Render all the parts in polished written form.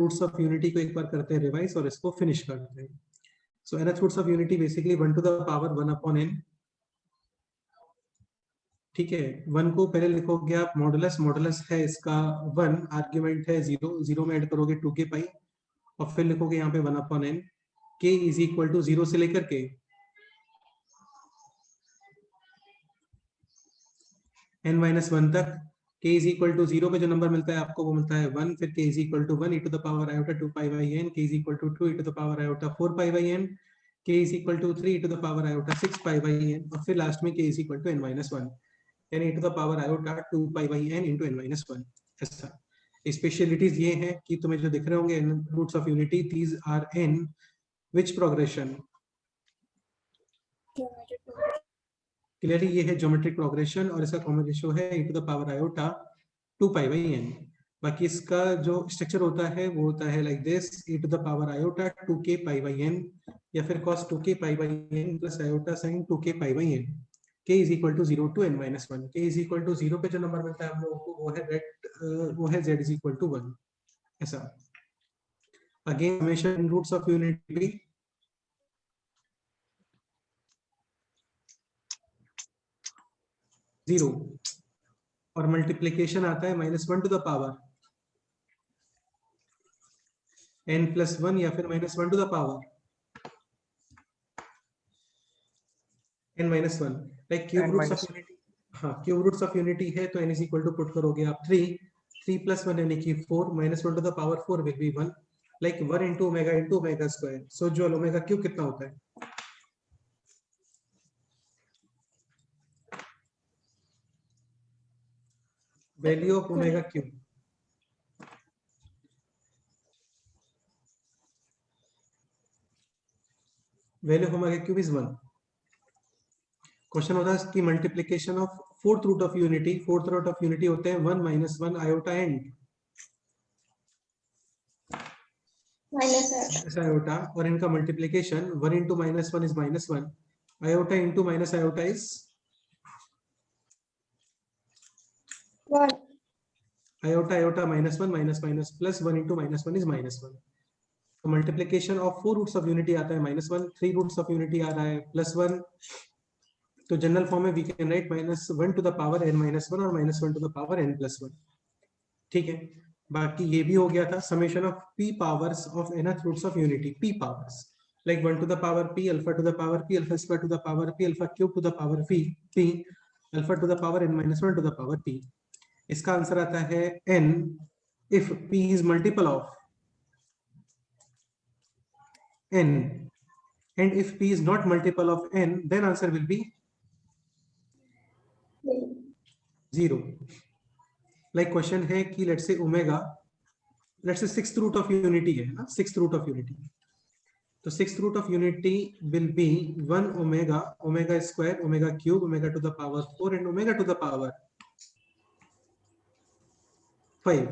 Roots of unity को एक बार करते हैं रिवाइज और इसको फिनिश करते हैं। So nth roots of unity basically 1 to the power 1 upon n। ठीक है, 1 को पहले लिखोगे आप मॉडुलस, मॉडुलस है इसका 1, आर्ग्यूमेंट है 0, 0 में ऐड करोगे 2 के पाई और फिर लिखोगे यहाँ पे 1 upon n। k is equal to 0 से लेकर के n-1 तक। k इज इक्वल टू 0 पे जो नंबर मिलता है आपको वो मिलता है 1, फिर k is equal to 1 e to the power iota 2 pi by n, k is equal to 2 e to the power iota 4 pi by n, k is equal to 3 e to the power iota 6 pi by n और फिर last में k is equal to n-1 n e to the power iota 2 pi by n into n-1। ऐसा specialities ये हैं कि तुम्हें जो दिख रहे होंगे roots of unity, these are in which progression? Clearly ये है ज्योमेट्रिक प्रोग्रेशन और इसका कॉमन रेशियो है e to the power iota 2 pi by n। बाकी इसका जो स्ट्रक्चर होता है वो होता है like this, e to the power iota 2k pi by n या फिर cos 2k pi by n plus iota sin 2k pi by n। k is equal to 0 to n-1। k is equal to 0 पे जो number मिलता है हम लोगों को वो है z is equal to 1। ऐसा again summation roots of unity 0 और मल्टीप्लिकेशन आता है -1 टू द पावर n+1 या फिर -1 to the power n-1 like cube roots of unity. हाँ, क्यूब रूट्स ऑफ यूनिटी है तो n is equal to put करोगे आप 3 प्लस 1 यानी कि 4 -1 to the power 4 will be 1 like 1 into omega square. So जो ओमेगा क्यूब कितना होता है? Value of omega cube, value of omega cube is 1। Question होता है कि multiplication of fourth root of unity, fourth root of unity होते हैं 1 - 1 iota and ऐसा आयोटा और इनका multiplication 1 into -1 is -1, iota into minus iota is 1, iota iota -1 minus plus 1 into -1 is -1। तो multiplication of 4 roots of unity आता है -1, 3 roots of unity आ रहा है +1। तो जनरल फॉर्म में we can write -1 to the power n-1 और -1 to the power n+1। ठीक है, बाकी ये भी हो गया था summation of p powers of nth roots of unity, p powers like 1 to the power p, alpha to the power p, alpha square to the power p, alpha cube to the power p, alpha to the power n-1 to the power p। इसका answer आता है n if p is multiple of n and if p is not multiple of n then answer will be 0। Like question है कि let's say omega, let's say sixth root of unity है ना, sixth root of unity. तो sixth root of unity will be 1 omega, omega square, omega cube, omega to the power 4 and omega to the power 5।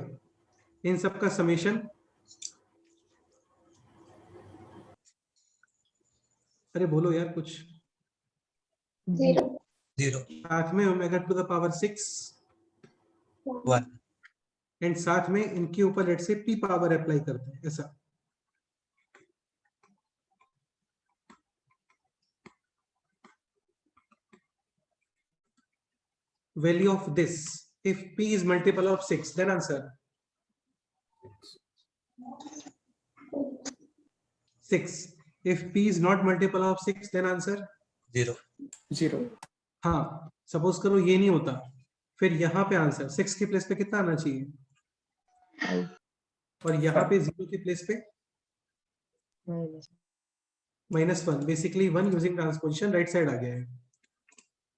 इन सब का summation, अरे बोलो यार कुछ। 0 साथ में omega to the power 6 1 and साथ में इनके ऊपर लेट से p पावर अप्लाई करते हैं ऐसा। Value of this if p is multiple of 6 then answer 6। if p is not multiple of 6 then answer 0। हाँ, सपोज करो ये नहीं होता, फिर यहाँ पे आंसर 6 के प्लेस पे कितना आना चाहिए और यहाँ पे 0 के प्लेस पे -1, basically 1 using transposition right side आ गया है।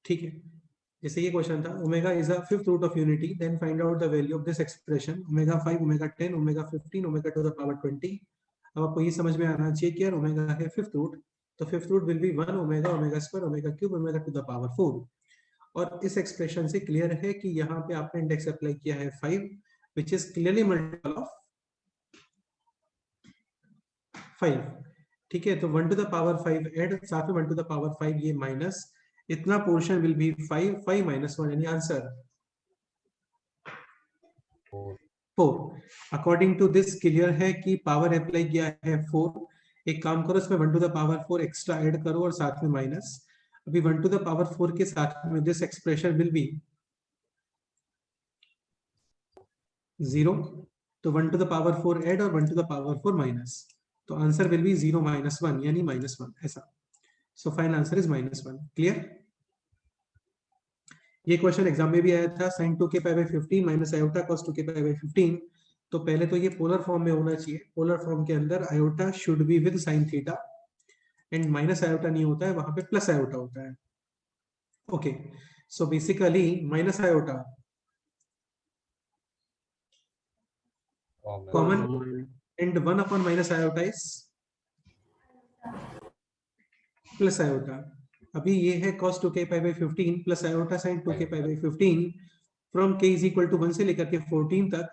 ठीक है, जैसे ये क्वेश्चन था omega is a fifth root of unity then find out the value of this expression omega 5 omega 10 omega 15 omega to the power 20। अब आपको ये समझ में आना चाहिए कि यार ओमेगा है फिफ्थ रूट, तो fifth root will be 1 omega, omega square, omega cube, omega to the power 4। और इस एक्सप्रेशन से क्लियर है कि यहाँ पे आपने इंडेक्स अप्लाई किया है 5 which is clearly multiple of 5। ठीक है, तो 1 टू द पावर 5 ऐड, साथ में 1 टू द पावर 5 ये माइनस, इतना पोर्शन विल बी 5 - 1 यानी answer 4 according to this clear है कि पावर अप्लाई किया है 4। एक काम करो, इसमें 1 to the power 4 extra add करो और साथ में माइनस। अभी 1 टू द पावर 4 के साथ में दिस एक्सप्रेशन विल बी 0, तो 1 टू द पावर 4 ऐड और 1 टू द पावर 4 माइनस, तो आंसर विल बी 0 - 1 यानी -1 ऐसा। So final answer is -1। Clear? ये क्वेश्चन एग्जाम में भी आया था, sin 2k pi by 15 minus iota cos 2k pi by 15। तो पहले तो ये पोलर फॉर्म में होना चाहिए। पोलर फॉर्म के अंदर iota should be with sin theta and minus iota नहीं होता है, वहां पे प्लस आयोटा होता है। Okay, so basically minus iota common and 1 upon minus iota is plus iota. अभी ये है cos 2k pi by 15 plus iota sin 2k pi by 15 from k is equal to 1 से लेकर के 14 तक,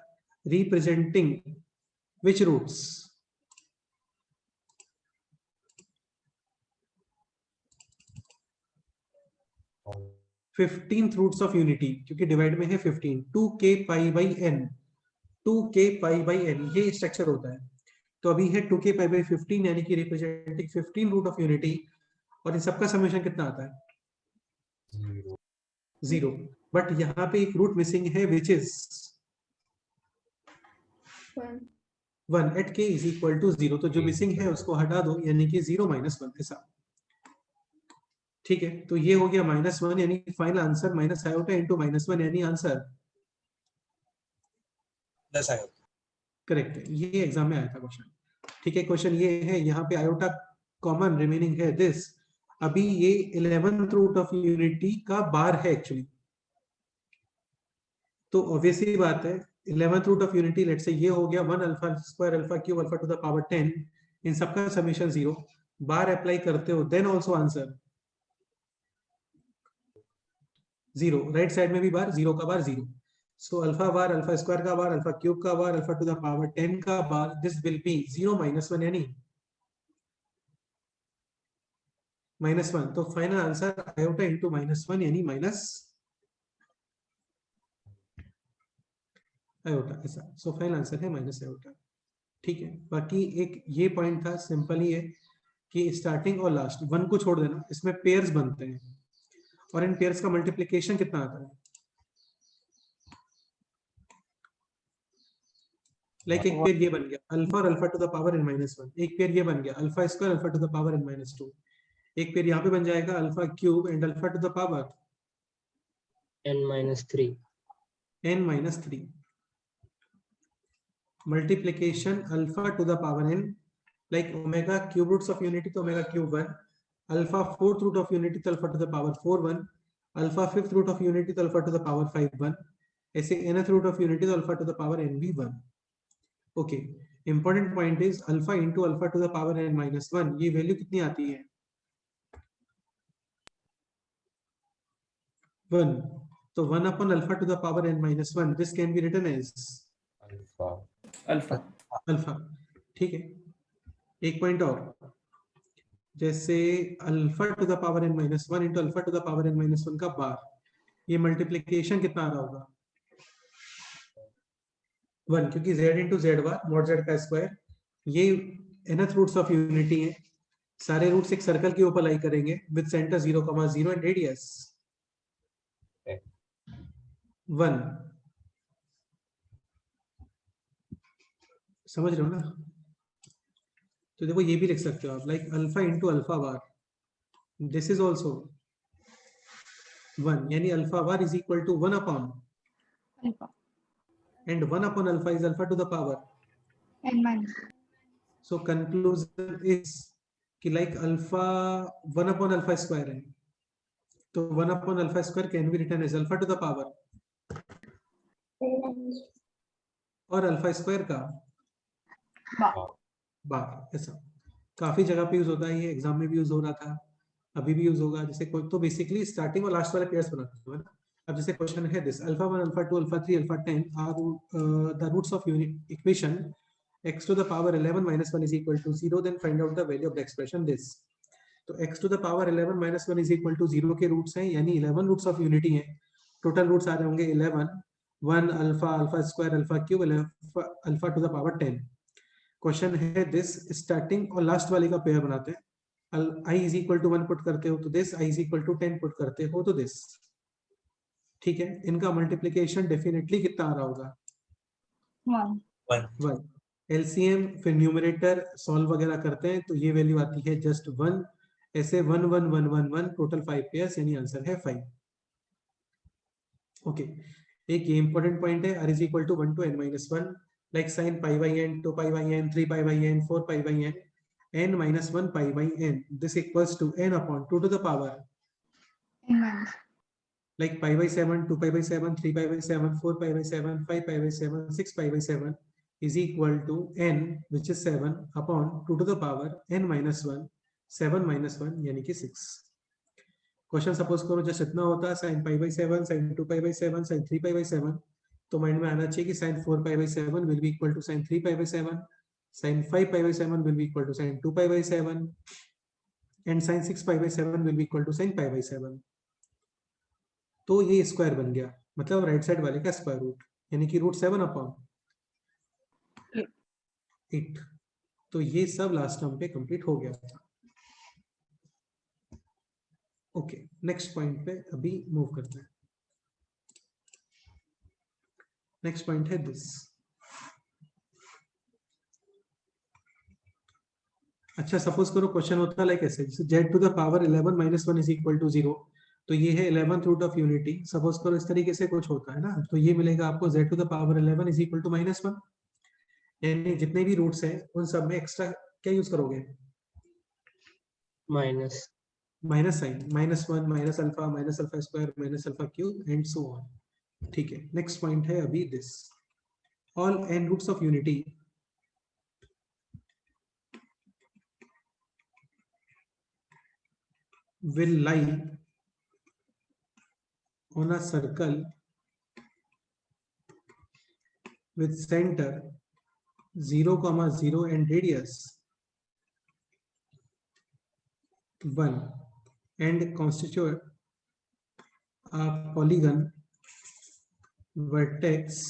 representing which roots? All. 15th roots of unity, क्योंकि divide में है 15, 2k pi by n, 2k pi by n ये structure होता है। तो अभी है 2k पाई बाई 15 यानी कि रिप्रेजेंटिंग 15 रूट ऑफ यूनिटी, और इन सबका समेशन कितना आता है? 0। बट यहाँ पे एक रूट मिसिंग है which is 1 at k is equal to 0। तो जो मिसिंग है उसको हटा दो, यानी कि 0 - 1 ऐसा। ठीक है, तो ये हो गया -1 यानी final answer minus iota into -1 यानी आंसर प्लस आयोटा। करेक्ट है। ये एग्जाम में आया था क्वेश्चन। ठीक है, क्वेश्चन ये है, यहाँ पे आयोटा कॉमन रिमेनिंग है दिस। अभी ये 11th रूट ऑफ यूनिटी का बार है एक्चुअली, तो ऑब्वियसली बात है 11th root of unity let's say ये हो गया 1 alpha square alpha cube alpha to the power 10, इन सबका समेशन 0, बार अप्लाई करते हो then also answer 0, right side में भी बार 0 का bar 0। So alpha bar alpha square का बार अल्फा क्यूब का bar alpha to the power 10 का बार, दिस विल बी 0 - 1 यानी -1। तो फाइनल आंसर आयोटा इंटू -1 यानी माइनस आयोटा ऐसा। सो फाइनल आंसर है माइनस आयोटा। ठीक है, बाकी एक ये पॉइंट था, सिंपल ही है कि स्टार्टिंग और लास्ट 1 को छोड़ देना, इसमें पेयर्स बनते हैं और इन पेयर्स का मल्टीप्लिकेशन कितना आता है? लाइक एक पेयर ये बन गया अल्फा और alpha to the power n -1, एक पेयर ये बन गया alpha square alpha to the power n -2, एक पेयर यहाँ पे बन जाएगा alpha cube and alpha to the power n -3 n-3, multiplication alpha to the power n, like omega cube roots of unity तो omega cube 1, alpha 4th root of unity तो alpha to the power 4 1, alpha 5th root of unity तो alpha to the power 5 1, ऐसे nth root of unity तो alpha to the power n भी 1। okay, important point is alpha into alpha to the power n -1, ये value कितनी आती है? 1। तो 1 upon alpha to the power n -1, this can be written as alpha alpha. ठीक है, एक पॉइंट और, जैसे alpha to the power n -1 into alpha to the power n -1 का बार, ये मल्टीप्लिकेशन कितना आ रहा होगा? 1, क्योंकि z into Z bar not z का स्क्वायर, ये nth रूट्स ऑफ यूनिटी है, सारे रूट्स एक सर्कल के ऊपर लाई करेंगे विद सेंटर 0,0 एंड रेडियस 1। समझ रहे हो ना? तो देखो ये भी लिख सकते हो आप, like alpha into alpha bar, this is also 1, यानी alpha bar is equal to 1 upon alpha and 1 upon alpha is alpha to the power n minus so conclusion is कि like alpha 1 upon alpha square है, तो 1 upon alpha square can be written as alpha to the power और alpha square का बार ऐसा। काफी जगह पे use होता है, ये एग्जाम में भी यूज हो रहा था, अभी भी यूज होगा। जैसे कोई तो बेसिकली स्टार्टिंग और लास्ट वाले पेयर्स बनाते हैं ना। अब जैसे क्वेश्चन है this alpha 1 alpha 2 alpha 3 alpha 10 are the roots of equation x to the power 11 minus 1 is equal to 0, then find out the value of the expression this। तो x to the power 11 minus 1 is equal to 0 के roots हैं, यानी 11 roots of unity हैं, total roots आ रहे होंगे 11, 1 alpha alpha square alpha cube alpha to the power 10। Question है this starting और लास्ट वाले का पेयर बनाते हैं। I is equal to 1 put करते हो तो this, i is equal to 10 put करते हो तो दिस। ठीक है, इनका मल्टीप्लीकेशन डेफिनेटली कितना आ रहा होगा? 1. 1 1। एलसीएम फिर न्यूमरेटर सॉल्व वगैरह करते हैं तो ये वैल्यू आती है जस्ट 1। ऐसे 1 1 1 1 1 टोटल 5 पेयर्स, यानी आंसर है 5। ओके, एक ये इंपॉर्टेंट पॉइंट है, r is equal to 1 to n minus 1 like sin pi by n, 2 pi by n, 3 pi by n, 4 pi by n, n minus 1 pi by n, this equals to n upon 2 to the power N minus. like pi by 7, 2 pi by 7, 3 pi by 7, 4 pi by 7, 5 pi by 7, 6 pi by 7 is equal to n which is 7 upon 2 to the power n minus 1, 7 minus 1 यानी कि 6। Question suppose करो just इतना होता है sin pi by 7, sin 2 pi by 7, sin 3 pi by 7, तो mind में आना चाहिए कि sin 4 pi by 7 will be equal to sin 3 pi by 7, sin 5 pi by 7 will be equal to sin 2 pi by 7 and sin 6 pi by 7 will be equal to sin pi by 7। तो ये square बन गया, मतलब right side वाले का square root, यानी कि root 7 upon 8। तो ये सब लास्ट टर्म पे कंप्लीट हो गया था। ओके, नेक्स्ट पॉइंट पे अभी मूव करते हैं। नेक्स्ट पॉइंट है दिस। अच्छा, सपोज करो क्वेश्चन होता है लाइक ऐसे, जैसे z to the power 11 minus 1 is equal to 0, तो ये है 11th root of unity. Suppose करो इस तरीके से कुछ होता है ना, तो ये मिलेगा आपको z to the power 11 is equal to -1, यानी जितने भी रूट्स हैं उन सब में एक्स्ट्रा क्या यूज करोगे? Minus minus sign, -1 minus alpha square minus alpha cube and so on. ठीक है, नेक्स्ट पॉइंट है अभी this, all n roots of unity will lie on a circle with center 0, 0 and radius 1 and constitute a polygon vertex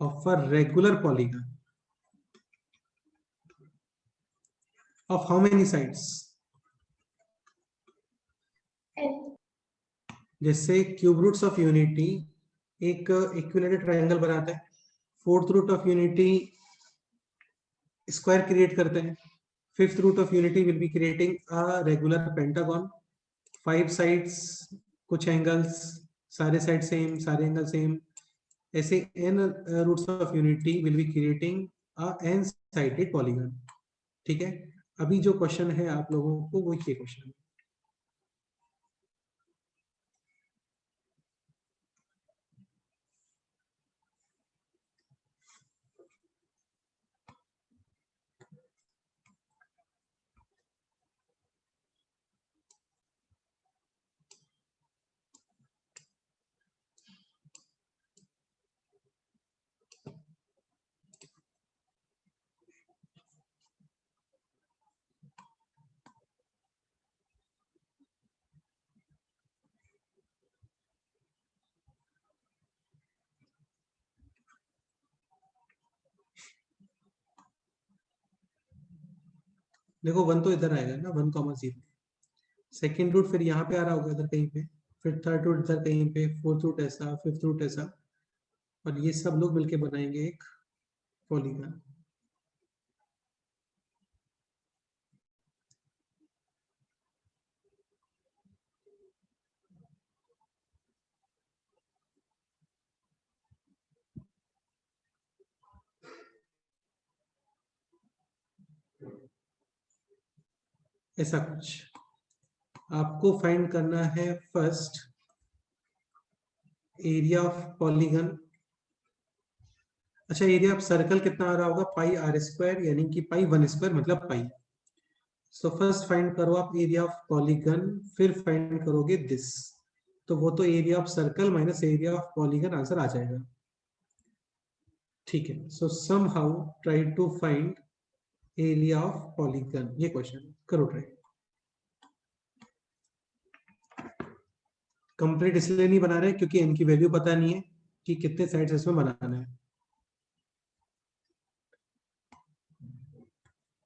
of a regular polygon of how many sides? जैसे cube roots of unity एक equilateral triangle बनाता है, fourth root of unity square create करते हैं, fifth root of unity will be creating a regular pentagon, 5 sides, कुछ angles, सारे side same, सारे angle same, ऐसे n roots of unity will be creating a n sided polygon. ठीक है, अभी जो क्वेश्चन है आप लोगों को वो ये क्वेश्चन है। देखो 1 तो इधर आएगा ना, 1,0, सेकेंड रूट फिर यहाँ पे आ रहा होगा इधर कहीं पे, फिर थर्ड रूट इधर कहीं पे, फोर्थ रूट ऐसा, फिफ्थ रूट ऐसा, और ये सब लोग मिलके बनाएंगे एक पॉलीगन। ऐसा कुछ आपको फाइंड करना है। फर्स्ट एरिया ऑफ पॉलीगन, अच्छा एरिया ऑफ सर्कल कितना आ रहा होगा? पाई आर स्क्वायर, यानी कि पाई 1 स्क्वायर मतलब पाई। सो फर्स्ट फाइंड करो आप एरिया ऑफ पॉलीगन, फिर फाइंड करोगे दिस, तो वो तो area of circle minus area of polygon answer आ जाएगा। ठीक है, so somehow try to find area of polygon, ये क्वेश्चन करो ट्राई। कंप्लीट इसलिए नहीं बना रहे क्योंकि n की वैल्यू पता नहीं है कि कितने साइड्स इसमें बनाना है।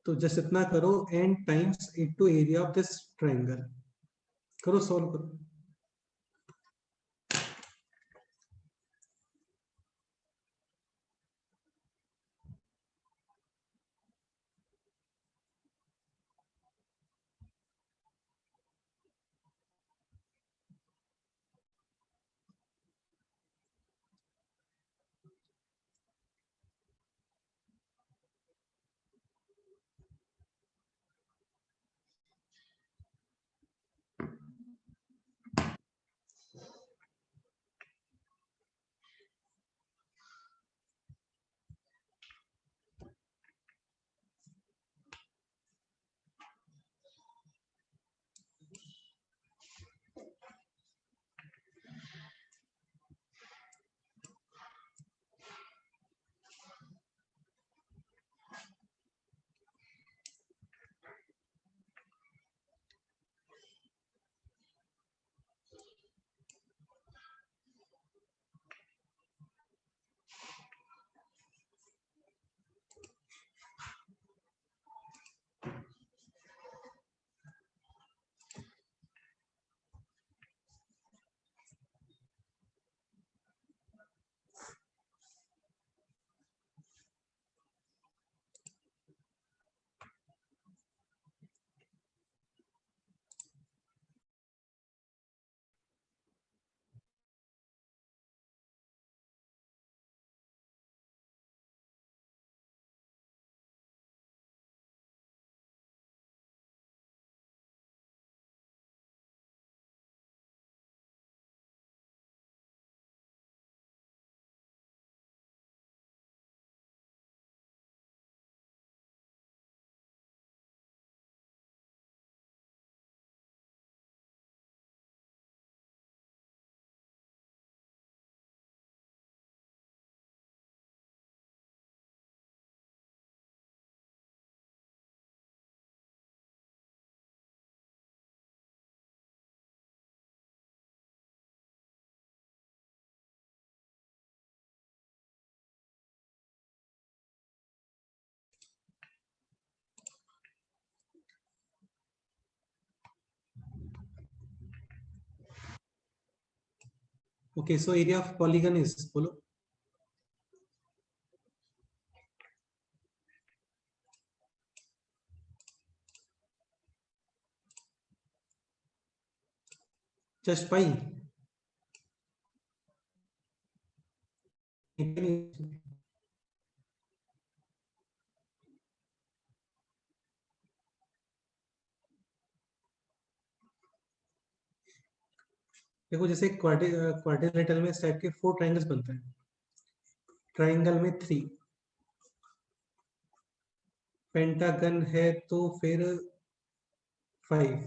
तो जस्ट इतना करो, n times into area of this triangle. करो, सॉल्व करो। Okay, so area of polygon is, बोलो। जस्ट पाई। देखो, जैसे क्वाड्रिलेटरल में इस टाइप के 4 ट्रायंगल्स बनते हैं, ट्रायंगल में 3, पेंटागन है तो फिर 5।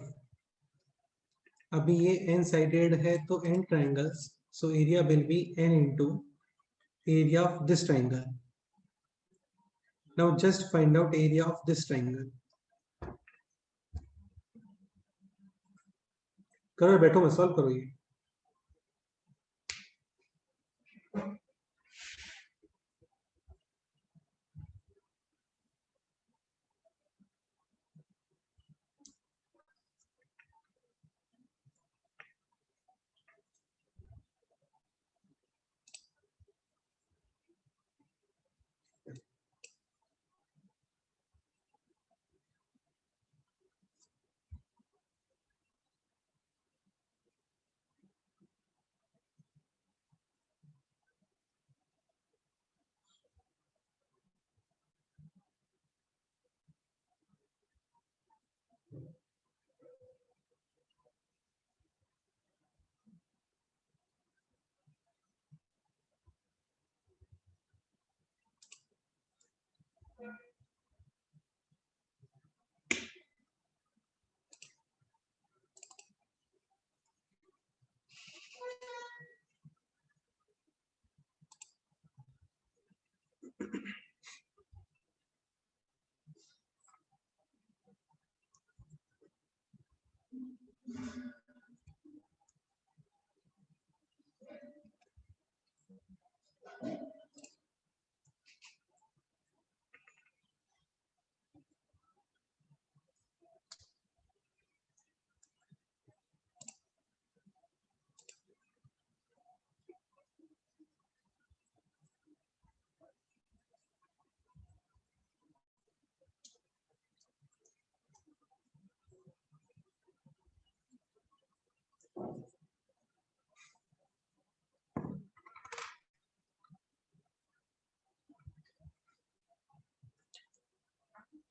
अभी ये n साइडेड है तो n triangles, so area will be n into area of this triangle. Now just find out area of this triangle. करो, बैठो, मैं सॉल्व करो ये।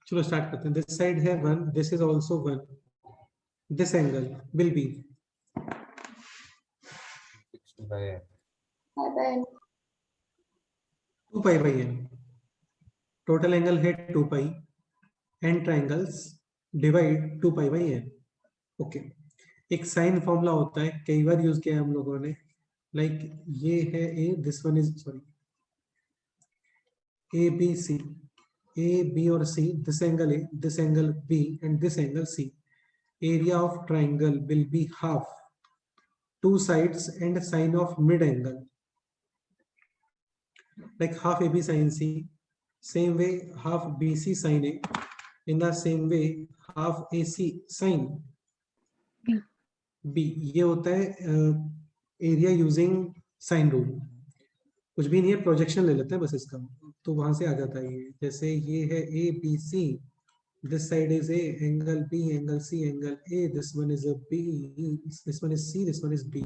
चलो स्टार्ट करते हैं. दिस साइड है 1, this is also 1. This angle will be 60 by n. 2 pi by n. Total angle है 2 pi. n triangles divide 2 pi by n. Okay. एक साइन फॉर्मूला होता है, कई बार यूज किया है हम लोगों ने. लाइक ये है a, this one is sorry a b c. a b और c, this angle a, this angle b and this angle c. Area of triangle will be half two sides and sine of mid angle, like half ab sin c. Same way half bc sin a. In the same way half ac sin b. ये होता है area using sine rule. कुछ भी नहीं है, projection ले लेते हैं बस इसका, तो वहां से आ जाता है ये. जैसे ये है A B C, this side is a, angle b, angle c, angle a, this one is a b, this one is c, this one is b.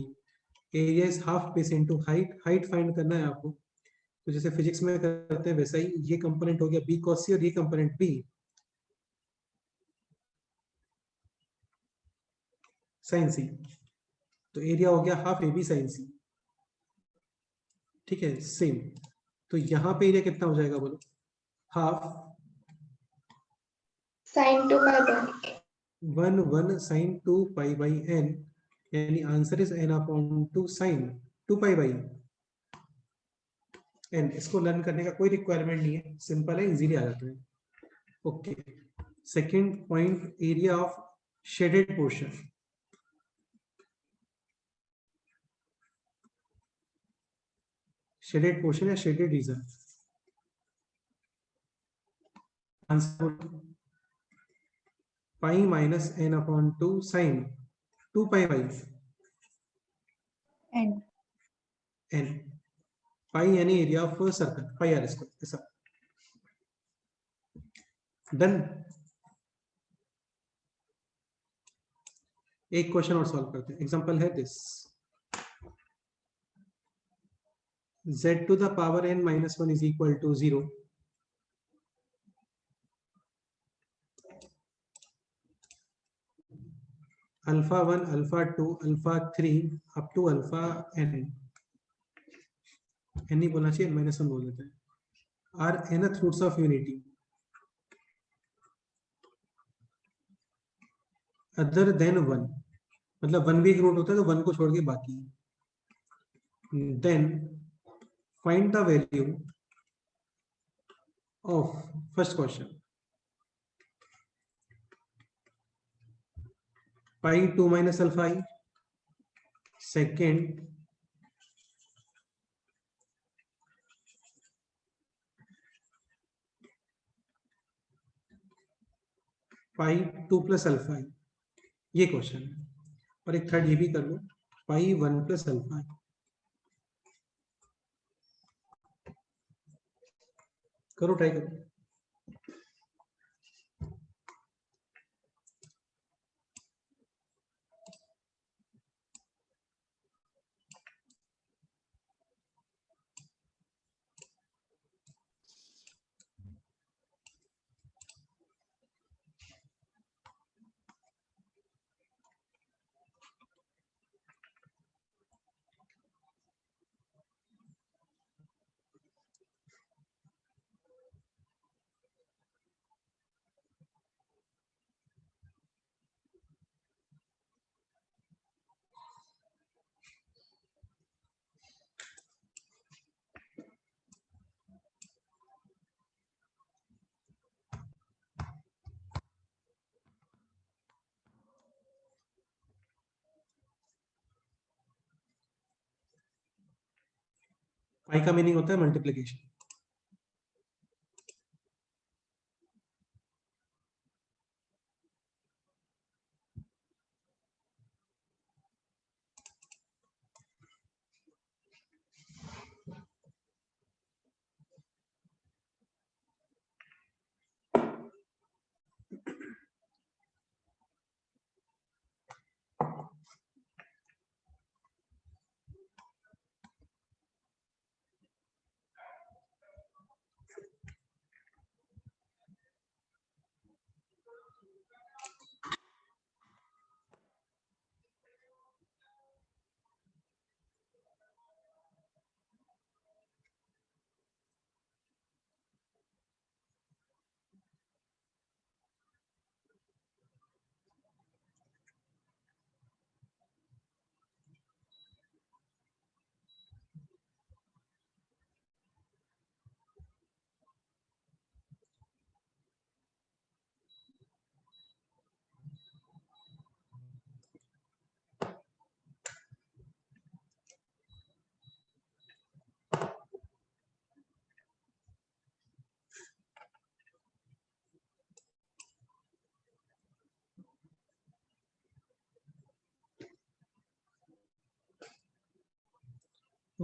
area is half base into height. height find करना है आपको, तो जैसे physics में करते हैं वैसा ही. ये कंपोनेंट हो गया b cos c और ये कंपोनेंट b sin c. तो एरिया हो गया हाफ ab sin c. ठीक है, सेम. तो यहाँ पे एरिया कितना हो जाएगा बोलो? Half sin 2 pi by 1 sin 2 pi by n. यानी answer is n upon 2 sin 2 pi by n. इसको लर्न करने का कोई रिक्वायरमेंट नहीं है, सिंपल है, इजीली आ जाता है. Okay. Second point, area of shaded portion. Shaded portion या shaded region. Answer pi minus n upon 2 sin 2 pi by N. n. Pi यानी area of circle, pi r square. ऐसा done. एक question और solve करते हैं. Example है this, z to the power n minus 1 is equal to 0. alpha 1, alpha 2, alpha 3 up to alpha n. n नहीं बोलना चाहिए, n minus 1 बोल देते हैं. are nth roots of unity other than 1. मतलब 1 भी एक रूट होता है, तो 1 को छोड़ के बाकी. then find the value of first question pi 2 minus alpha I. second pi 2 plus alpha I. ये क्वेश्चन है. और एक थर्ड ये भी कर लो, pi 1 plus alpha I. करो, ट्राई करो. पाई का मीनिंग होता है multiplication.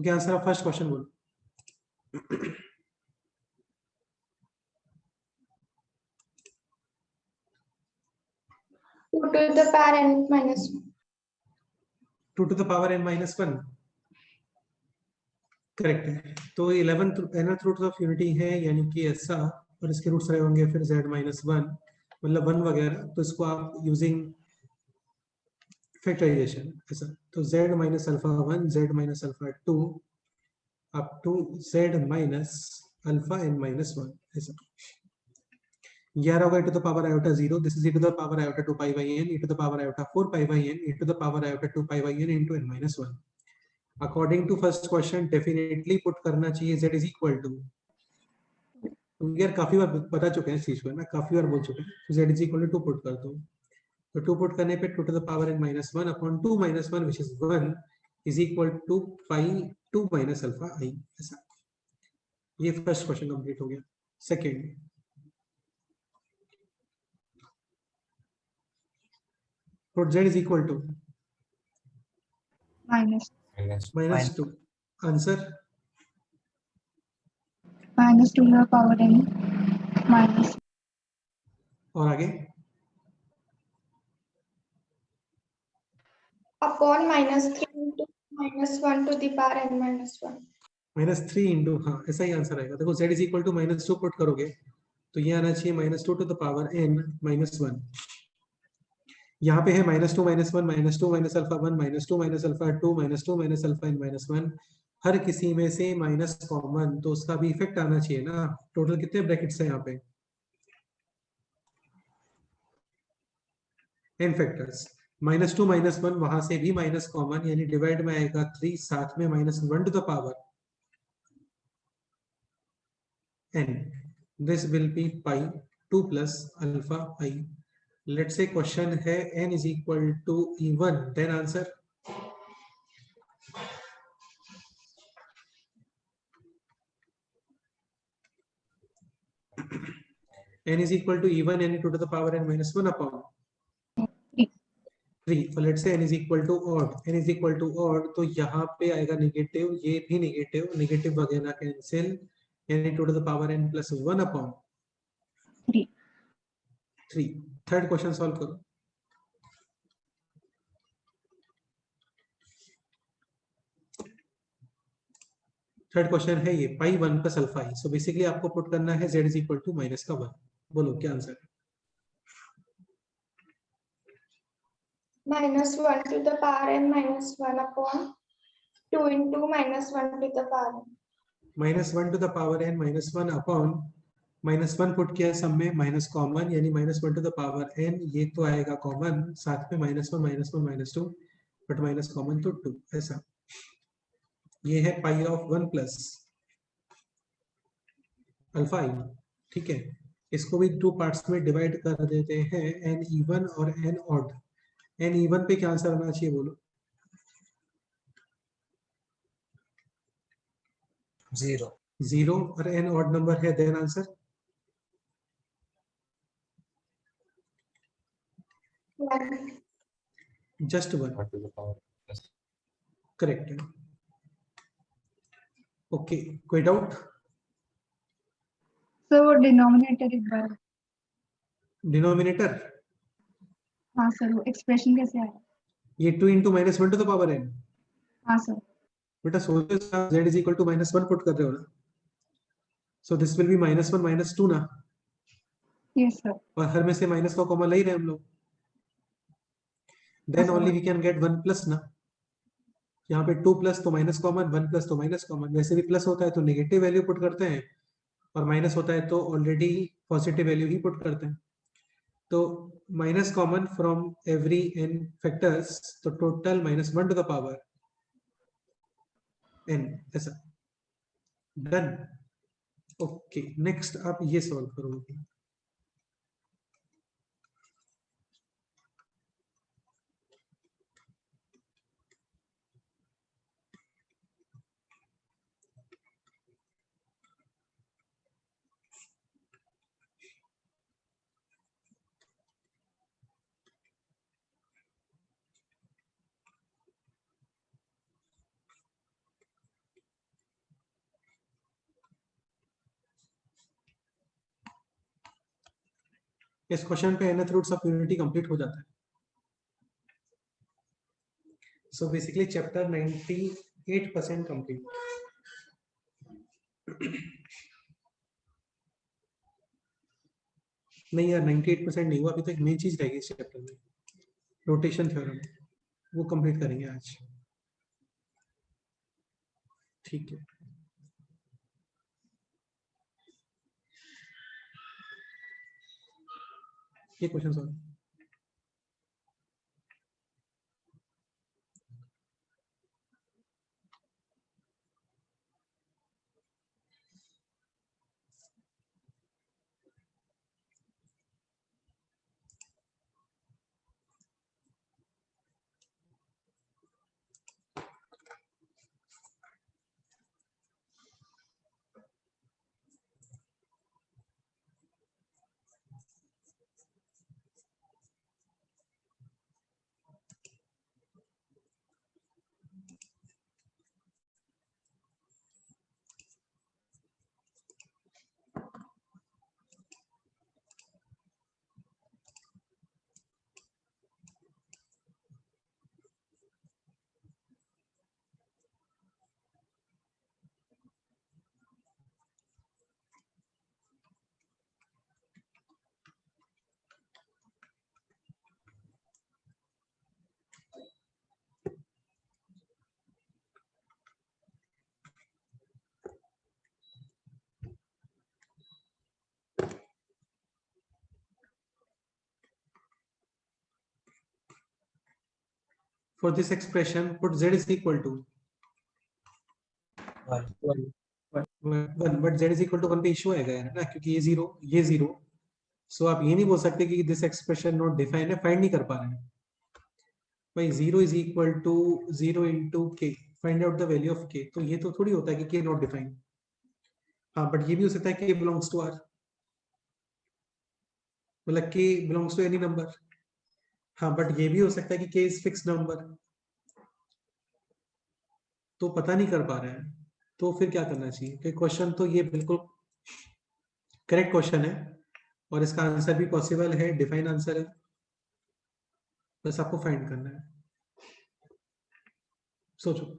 Okay answer of first question बोलो. 2 to the power n minus 1. 2 to the power n minus 1 correct है. तो 11th रूट ऑफ यूनिटी है यानी कि ऐसा, और इसके रूट्स रहे होंगे फिर z माइनस 1 मतलब 1 वगैरह. तो इसको आप यूजिंग फैक्टराइजेशन ऐसा, तो z minus alpha 1 z minus alpha 2 up to z minus alpha n minus 1 ऐसा. 11 होगा e to the power iota 0. This is e to the power iota 2 pi by n, e to the power iota 4 pi by n, e to the power iota 2 pi by n into n minus 1. According to first question, definitely put करना चाहिए z is equal to. यार काफी बार बता चुके हैं इस चीज को ना, काफी बार बोल चुके हैं. z is equal to 2 put कर दो. तो 2 पुट करने पे 2 to the power n minus 1 upon 2 minus 1 which is 1 is equal to pi 2 minus alpha I ऐसा. ये फर्स्ट क्वेश्चन कंप्लीट हो गया. Second, put z is equal to Minus minus 2. Answer minus 2 to the power n minus और आगे upon minus 3 into minus 1 to the power n minus 1. -3 into, हाँ ऐसा ही answer आएगा. देखो z is equal to -2 put करोगे तो ये आना चाहिए -2 टू द पावर n -1. यहाँ पे है -2 -1 -2 minus alpha 1 -2 minus alpha 2 -2 minus alpha n -1. हर किसी में से माइनस कॉमन, तो उसका भी इफेक्ट आना चाहिए ना. टोटल कितने ब्रैकेट्स हैं यहाँ पे? n factors. -2 -1 वहां से भी माइनस कॉमन यानी डिवाइड में आएगा 3, साथ में -1 to the power n. This will be pi 2 plus alpha I. Let's say question है n is equal to even, then answer. n is equal to even n to the power n minus 1 upon 3. So let's say n is equal to odd. n is equal to odd, तो यहाँ पे आएगा negative, ये भी negative, negative वगैरह cancel. n to the power n plus 1 upon 3. Third question solve करो. Third question है ये pi 1 plus alpha i. So basically आपको पुट करना है z is equal to minus का 1. बोलो क्या आंसर है? Minus 1 to the power n minus 1 upon 2 into minus 1 to the power n. -1 to the power n -1 upon -1 put किया सब में, माइनस कॉमन यानी -1 टू द पावर n. ये तो आएगा कॉमन, साथ में -1 -2 बट माइनस कॉमन तो 2 ऐसा. ये है पाई ऑफ 1 प्लस अल्फा i. ठीक है, इसको भी 2 पार्ट्स में डिवाइड कर देते हैं, n इवन और n ऑड. n इवन पे क्या आंसर आना चाहिए बोलो? 0 और n ऑड नंबर है, देन आंसर 1. जस्ट 1. करेक्ट है. ओके, कोई डाउट? So denominator एक बार. डिनोमिनेटर हाँ सर, वो एक्सप्रेशन कैसे आया? ये 2 into -1 to the power n. हाँ सर. बेटा सोचो z is equal to -1 put कर रहे हो ना, सो दिस विल बी -1 -2 ना, यस सर. और हर में से माइनस का कॉमन ले ही रहे हम लोग. Then only we can get 1 plus ना. यहाँ पे 2 प्लस तो माइनस कॉमन, 1 प्लस तो माइनस कॉमन. वैसे भी प्लस होता है तो नेगेटिव वैल्यू पुट करते हैं, और माइनस होता है तो ऑलरेडी पॉजिटिव वैल्यू ही पुट करते हैं. तो minus common from every n factors, तो total -1 to the power n ऐसा. डन. ओके, नेक्स्ट आप ये सॉल्व करोगे. इस क्वेश्चन पे nth roots of unity complete हो जाता है. So basically chapter 98% complete. नहीं यार 98% नहीं हुआ, अभी तो एक मेन चीज रहेगी इस चैप्टर में, रोटेशन थ्योरम, वो कंप्लीट करेंगे आज. ठीक है. ये question solve. For this expression, put z is equal to 1. 1. but z is equal to 1 पे इशू आएगा यार ना, क्योंकि ये जीरो. सो आप ये नहीं बोल सकते कि दिस एक्सप्रेशन नॉट डिफाइन है, फाइंड नहीं कर पा रहे हैं भाई. 0 is equal to 0 into k, find out the value of k. तो ये तो थोड़ी होता है कि k नॉट डिफाइन. हाँ, बट ये भी हो सकता है k बिलोंग्स टू r, मतलब k belongs to any number. हाँ, बट ये भी हो सकता है कि k इज फिक्स्ड नंबर. तो पता नहीं कर पा रहे हैं, तो फिर क्या करना चाहिए? कि क्वेश्चन तो ये बिल्कुल करेक्ट क्वेश्चन है और इसका आंसर भी पॉसिबल है, डिफाइन आंसर है, बस आपको फाइंड करना है. सोचो.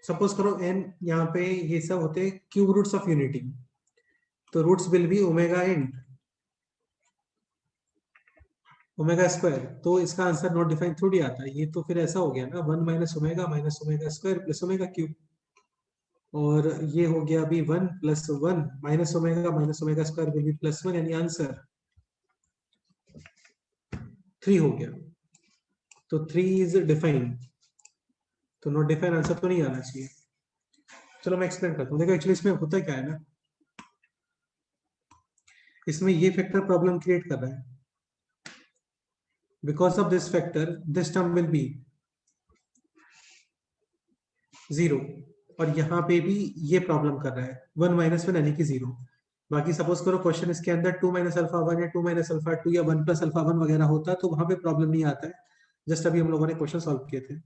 सपोज करो n, यहाँ पे ये सब होते हैं क्यूब रूट्स ऑफ यूनिटी, तो roots will be omega n omega square. तो इसका आंसर नॉट डिफाइन थोड़ी आता है, ये तो फिर ऐसा हो गया ना 1 minus omega square plus omega cube. और ये हो गया अभी 1 plus 1 minus omega square will be plus 1, यानी आंसर 3 हो गया. तो 3 इज डिफाइन, तो नॉट डिफाइन आंसर तो नहीं आना चाहिए. चलो मैं एक्सप्लेन करता हूँ. देखो एक्चुअली इसमें होता क्या है ना, इसमें ये फैक्टर प्रॉब्लम क्रिएट कर रहा है. Because of this factor this term will be 0, और यहाँ पे भी ये प्रॉब्लम कर रहा है 1 माइनस 1 यानी कि 0. बाकी सपोज करो क्वेश्चन इसके अंदर 2 माइनस अल्फा 1 या 2 माइनस अल्फा 2 या 1 प्लस अल्फा 1 वगैरह होता तो वहां पे प्रॉब्लम नहीं आता है. जस्ट अभी हम लोगों ने क्वेश्चन सॉल्व किए थे,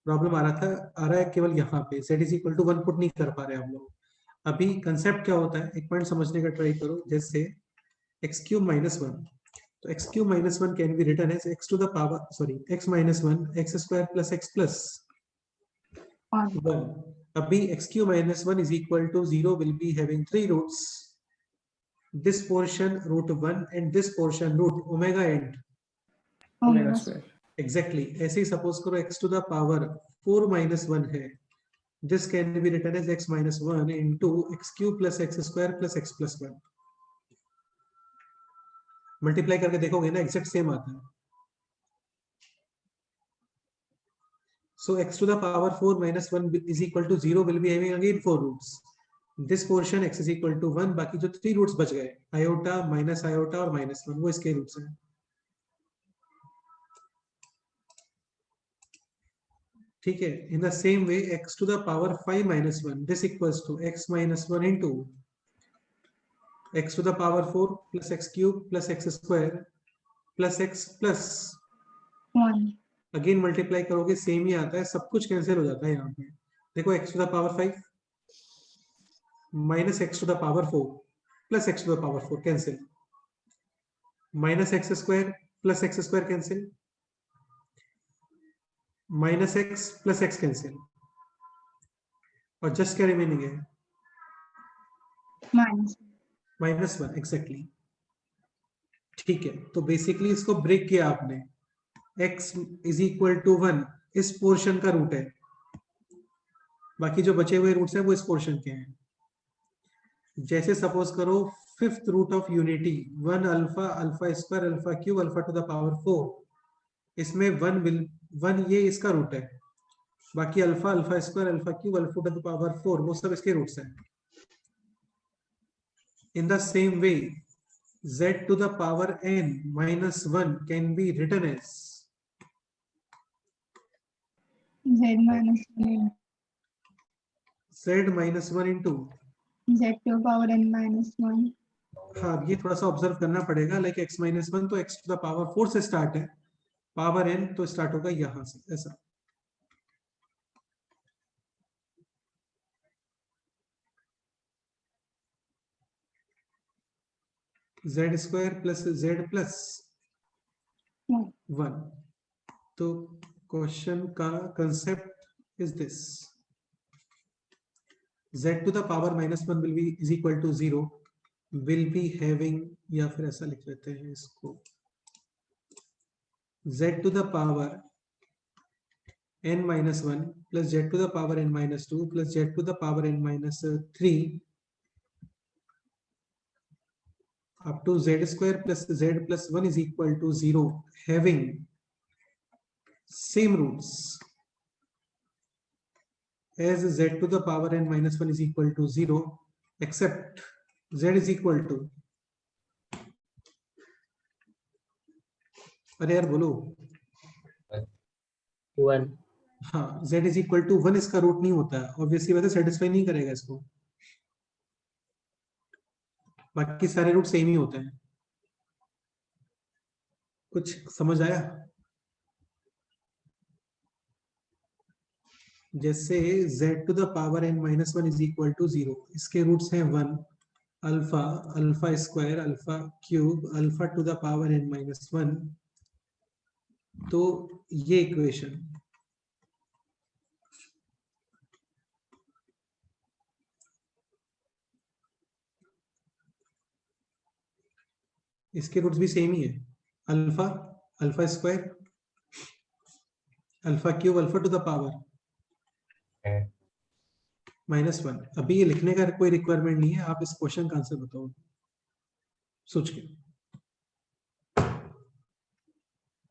प्रॉब्लम आ रहा है केवल यहाँ पे z is equal to 1 put नहीं कर पा रहे हम लोग. अभी कंसेप्ट क्या होता है, एक पॉइंट समझने का ट्राई करो. जैसे x क्यूब माइनस 1, तो x cube minus 1 can be written as x to the power x minus 1 x square plus x plus 1. अभी x cube minus 1 is equal to 0 will be having 3 roots. this portion root 1 and this portion root omega end. Omega square. Exactly. ऐसे ही suppose करो x to the power 4 minus 1 है. This can be written as x minus 1 into x cube plus x square plus x plus 1. Multiply करके देखोगे ना exact same आता है. So x to the power 4 minus 1 is equal to 0 will be having again 4 roots. This portion x is equal to 1. बाकी जो 3 roots बच गए iota, minus iota और minus 1 वो इसके roots हैं. ठीक है. In the same way x to the power 5 minus 1 this equals to x minus 1 into x to the power 4 plus x cube plus x square plus x plus 1. Again multiply करोगे same ही आता है. सब कुछ cancel हो जाता है यहाँ पे. देखो x to the power 5 minus x to the power 4 plus x to the power 4 cancel. Minus x square plus x square cancel. Minus x plus x cancel. और जस्ट क्या रिमेनिंग है? Minus. -1 एग्जैक्टली. ठीक है. तो basically इसको break किया आपने. x is equal to 1 इस पोर्शन का रूट है. बाकी जो बचे हुए रूट्स हैं वो इस पोर्शन के हैं. जैसे सपोज करो fifth root of unity 1 alpha alpha square alpha cube alpha to the power 4. इसमें 1 ये इसका रूट है. बाकी alpha alpha square alpha cube alpha to the power 4 वो सब इसके रूट्स हैं. In the same way z to the power n minus 1 can be written as Z minus 1. z minus 1 into. Z to the power n minus 1. हाँ ये थोड़ा सा observe करना पड़ेगा. लाइक x minus 1 तो x to the power 4 से start है. Power n तो स्टार्ट होगा यहां से ऐसा. z square plus z plus 1. तो क्वेश्चन का concept is this. z to the power minus 1 will be is equal to 0 will be having या फिर ऐसा लिख लेते हैं इसको z to the power n minus 1 plus z to the power n minus 2 plus z to the power n minus 3 up to z square plus z plus 1 is equal to 0 having same roots as z to the power n minus 1 is equal to 0 except z is equal to. अरे यार बोलो. 1. हाँ z is equal to 1 इसका root नहीं होता है. Obviously वैसे satisfy नहीं करेगा इसको. बाकी सारे रूट सेम ही होते हैं. कुछ समझ आया? जैसे z to the power n minus 1 is equal to 0 इसके रूट्स हैं 1 alpha alpha square alpha cube alpha to the power n minus 1. तो ये इक्वेशन इसके रूट्स भी सेम ही है. Alpha alpha square alpha cube alpha to the power -1. अभी ये लिखने का कोई रिक्वायरमेंट नहीं है. आप इस क्वेश्चन का आंसर बताओ सोच के.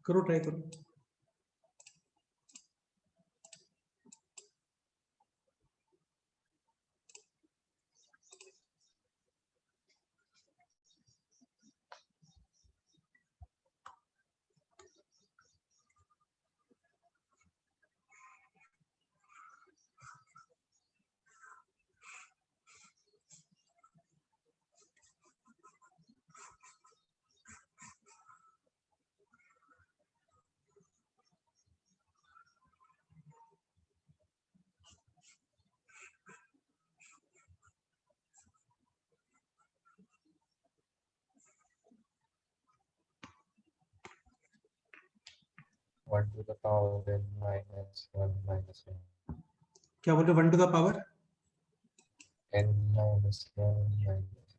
करो ट्राई करो. One to the power n minus 1 minus 1. क्या बोल रहे हो? 1 to the power N minus 1 minus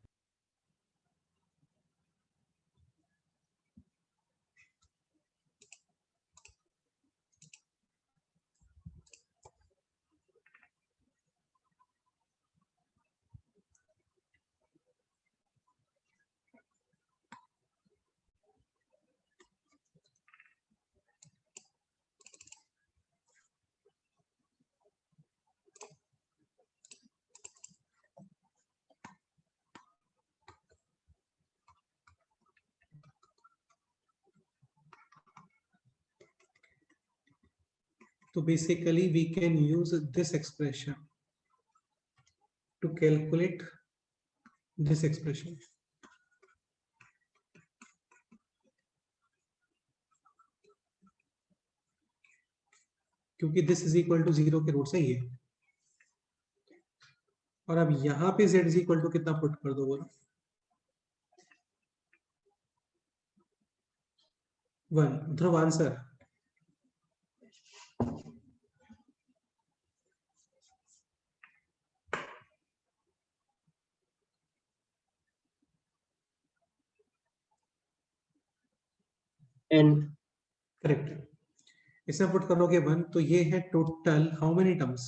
तो basically we can use this expression to calculate this expression. क्योंकि this is equal to 0 के रूट सही है। और अब यहाँ पे z is equal to कितना पुट कर दो बोलो? 1. ध्रुव आंसर। n correct. इसमें पुट करोगे 1 तो ये है total how many terms?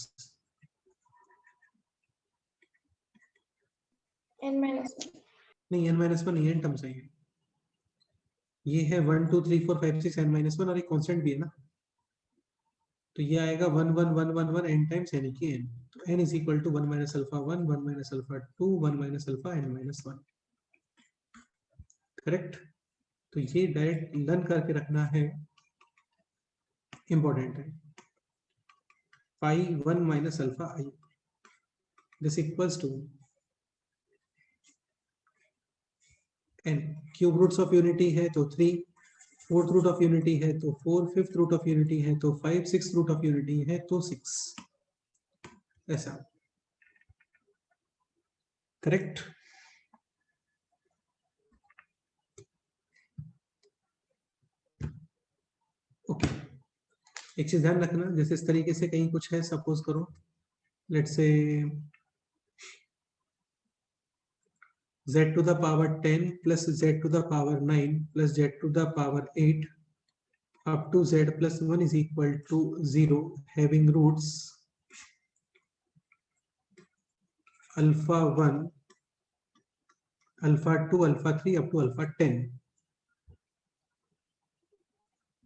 n minus 1. नहीं n minus one n terms है ये है 1 2 3 4 5 6 n माइनस 1 और एक कांस्टेंट भी है ना, तो ये आएगा 1 1 1 1 1 n टाइम्स n की n। तो n is equal to 1 minus alpha 1 1 minus alpha 2 1 minus alpha n minus 1। Correct. तो ये डायरेक्ट लर्न करके रखना है, इंपॉर्टेंट है। Pi 1 minus alpha i this equals to n। Cube roots of unity है तो 3, फोर्थ रूट ऑफ यूनिटी है तो 4, फिफ्थ रूट ऑफ यूनिटी है तो 5, सिक्स्थ रूट ऑफ यूनिटी है तो 6। ऐसा। करेक्ट। ओके। एक चीज ध्यान रखना, जैसे इस तरीके से कहीं कुछ है, सपोज करो let's say z to the power 10 plus z to the power 9 plus z to the power 8 up to z plus 1 is equal to 0 having roots alpha 1 alpha 2 alpha 3 up to alpha 10।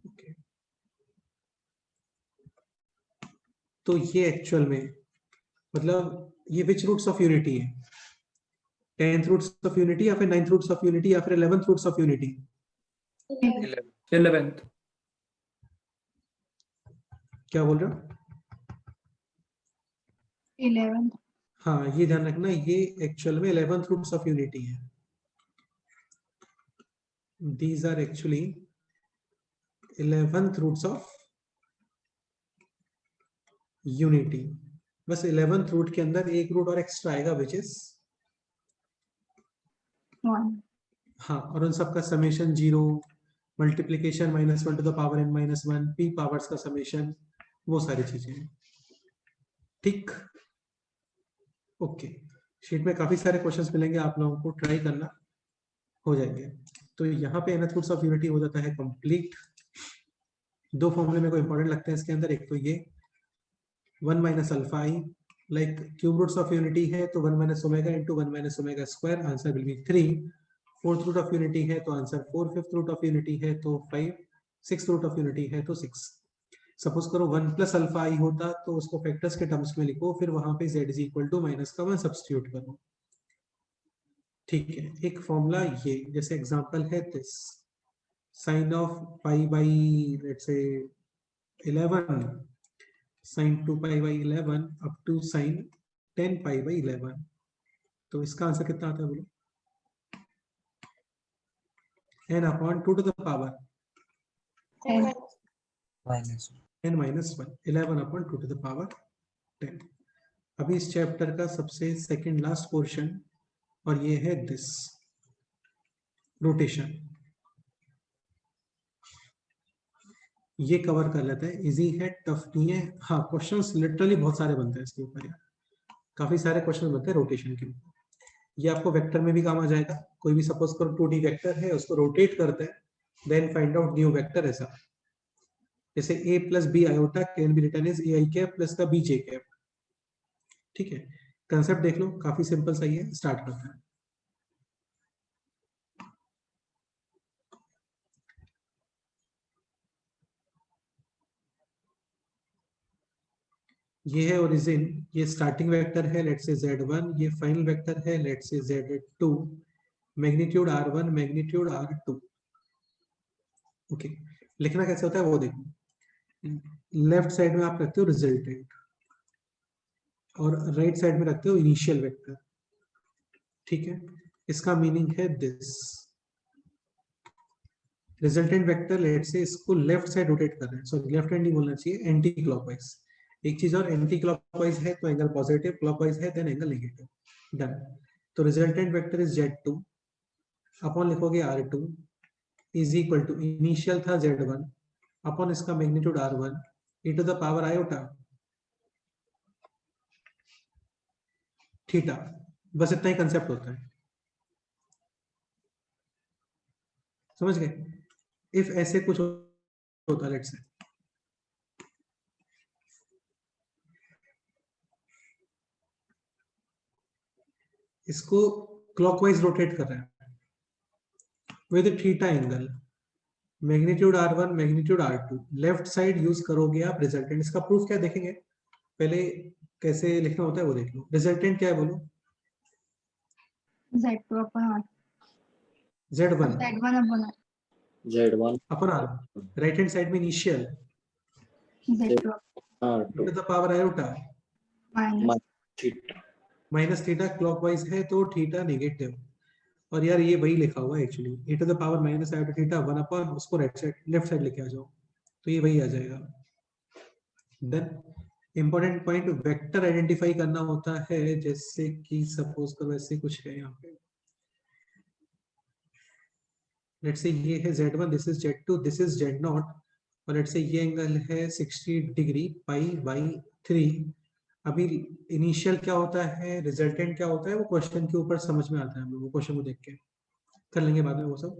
okay. तो ये actual में मतलब ये विच roots of unity है? 10th roots of unity या फिर 9th roots of unity या फिर 11th roots of unity? 11th क्या बोल रहे हो? 11th हाँ, ये ध्यान रखना, ये एक्चुअल में 11th रूट्स ऑफ यूनिटी है। These are actually 11th roots of unity. बस 11th रूट के अंदर एक रूट और एक्स्ट्रा आएगा विच इज 1 हाँ, और उन सबका summation 0, multiplication -1 to the power n - 1, p powers का समेशन, वो सारी चीजें हैं। ठीक। ओके। शीट में काफी सारे क्वेश्चंस मिलेंगे, आप लोगों को ट्राई करना, हो जाएंगे। तो यहाँ पे nth रूट्स ऑफ यूनिटी हो जाता है कंप्लीट। दो फॉर्मूले मेरे को इंपॉर्टेंट लगते हैं इसके अंदर, एक तो ये 1 minus alpha i, like cube roots of unity है तो 1 minus omega into 1 minus omega square, answer will be 3। Fourth root of unity है तो answer 4, fifth root of unity है तो 5, सिक्स्थ रूट ऑफ यूनिटी है तो 6। सपोज करो 1 plus alpha आई होता तो उसको फैक्टर्स के टर्म्स में लिखो, फिर वहां पे z is equal to minus का 1 सब्स्टिट्यूट करो। ठीक है। एक फॉर्मूला ये, जैसे एग्जांपल है this, sine of pi by let's say 11 sin 2 pi by 11 up to sin 10 pi by 11। तो इसका आंसर कितना आता है बोलो? n upon 2 to the power n minus n minus 1, 11 upon 2 to the power 10। अभी इस चैप्टर का सबसे सेकंड लास्ट पोर्शन, और ये है दिस रोटेशन। ये कवर कर लेते हैं, इजी है, टफ नहीं है। हाँ, क्वेश्चंस लिटरली बहुत सारे बनते हैं इसके ऊपर, काफी सारे क्वेश्चन बनते हैं रोटेशन के ऊपर। ये आपको वेक्टर में भी काम आ जाएगा। कोई भी सपोज करो 2D वेक्टर है, उसको रोटेट करते हैं, then find out new vector. ऐसा जैसे a plus B iota can be written as ai cap plus का bj कैप। ठीक है, कंसेप्ट देख लो, काफी सिंपल सही है। स्टार्ट करते हैं। ये है ओरिजिन, ये स्टार्टिंग वेक्टर है लेट्स से z1, ये फाइनल वेक्टर है let's say z2, magnitude r1 magnitude r2। Okay, लिखना कैसे होता है वो देखो। लेफ्ट साइड में आप रखते हो रिजल्टेंट और राइट साइड में रखते हो इनिशियल वेक्टर, ठीक है। इसका मीनिंग है दिस, रिजल्टेंट वेक्टर लेट से इसको लेफ्ट साइड रोटेट कर रहे हैं, सॉरी लेफ्ट हैंड नहीं बोलना चाहिए, एंटी क्लॉकवाइज। एक चीज और, एंटी क्लॉकवाइज है तो एंगल पॉजिटिव, क्लॉकवाइज है देन एंगल नेगेटिव। डन। तो resultant vector is Z2 upon लिखोगे R2 is equal to initial था Z1 अपॉन इसका magnitude R1 e to the power iota theta. बस इतना ही कंसेप्ट होता है, समझ गए। इफ ऐसे कुछ होता लेट्स से, इसको क्लॉकवाइज रोटेट कर रहे हैं with theta angle, magnitude R1 magnitude R2, left side use करोगे आप रिजल्टेंट। इसका प्रूफ क्या देखेंगे, पहले कैसे लिखना होता है वो देख लो। रिजल्टेंट क्या है बोलो, Z2 upon R. Z1 Z1 upon R. Z1 upon R, right hand side में initial Z2 to the power iota minus theta minus theta, clockwise है तो थीटा नेगेटिव। और यार ये वही लिखा हुआ है actually, e to the power minus iota theta 1 upon उसको राइट साइड लेफ्ट साइड लेके आ जाओ तो ये वही आ जाएगा। Then important point, vector identify करना होता है, जैसे कि सपोज करो ऐसे कुछ है यहाँ पे, लेट्स से ये है Z1, this is Z2, this is Z0 और लेट्स से ये एंगल है 60 डिग्री पाई बाई 3। अभी इनिशियल क्या होता है, रिजल्टेंट क्या होता है, वो क्वेश्चन के ऊपर समझ में आता है, हम लोग वो क्वेश्चन को देख के कर लेंगे बाद में वो सब।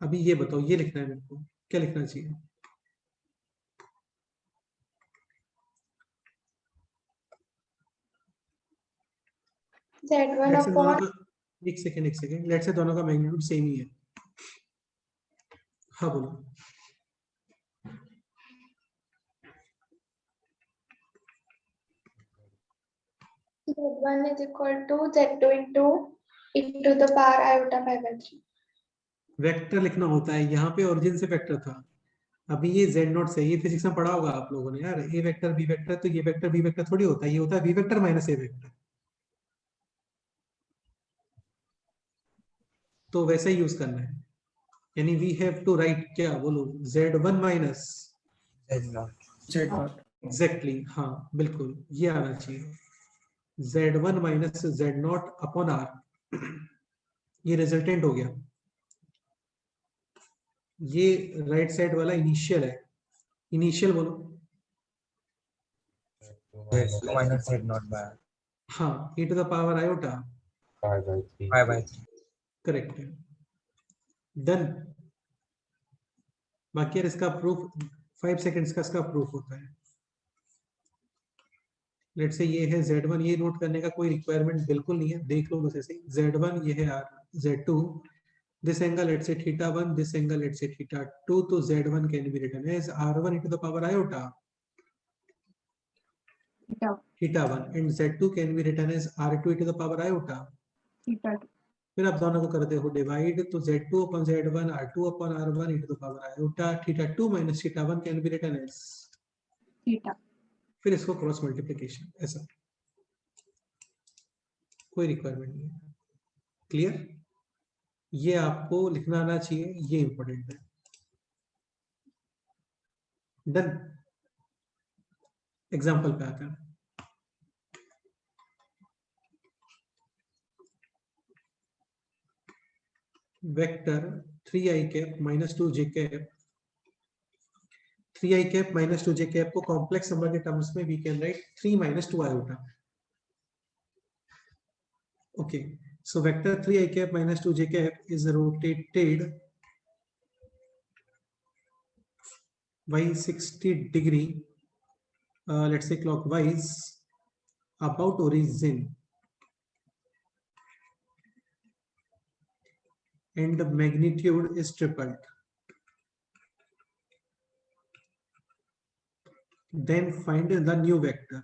अभी ये बताओ, ये लिखना है मेरे को, क्या लिखना चाहिए। Z1 लेट्स से दोनों upon का, एक सेकेंड, लेट्स से दोनों का मैग्नीट्यूड सेम ही है। हाँ बोलो। Z1 is equal to Z2 into e to the power iota 5/3. Vector लिखना होता है, यहाँ पे ओरिजिन से वेक्टर था, अभी ये Z0 से, ये फिजिक्स में पढ़ा होगा आप लोगों ने यार, ए वेक्टर बी वेक्टर, तो ये वेक्टर बी वेक्टर थोड़ी होता है, ये होता है बी वेक्टर माइनस ए वेक्टर। तो वैसे ही यूज करना है, यानी वी हैव टू राइट क्या बोलो, Z1 माइनस Z0 एग्जैक्टली, हाँ बिल्कुल ये आना चाहिए, Z1 minus Z0 upon R। ये रिजल्टेंट हो गया, ये राइट साइड वाला इनिशियल है, इनिशियल बोलो। Z2 minus Z0 by हाँ e to the power iota 5/3 correct है। डन। बाकी यार इसका प्रूफ 5 सेकेंड्स का इसका प्रूफ होता है। लेट से ये है Z1, ये नोट करने का कोई रिक्वायरमेंट बिल्कुल नहीं है, देख लो बस ऐसे ही। Z1 ये है R, Z2 this angle let's say theta 1, this angle let's say theta 2, तो Z1 can be written as R1 into the power iota theta theta 1 and Z2 can be written as R2 into the power iota। theta फिर आप दोनों को करते हो divide, तो Z2 upon Z1 R2 upon R1 into the power iota theta 2 minus theta 1 can be written as, theta. फिर इसको cross multiplication, ऐसा कोई रिक्वायरमेंट नहीं है। क्लियर, ये आपको लिखना आना चाहिए, ये इंपॉर्टेंट है। डन। एग्जाम्पल पे आते हैं। Vector 3i cap minus 2j cap, 3i cap minus 2j cap को कॉम्प्लेक्स नंबर के टर्म्स में we can write 3 minus 2 iota। Okay, so vector 3i cap minus 2j cap is rotated by 60 degree, let's say clockwise about origin, and the magnitude is tripled। Then find the new vector।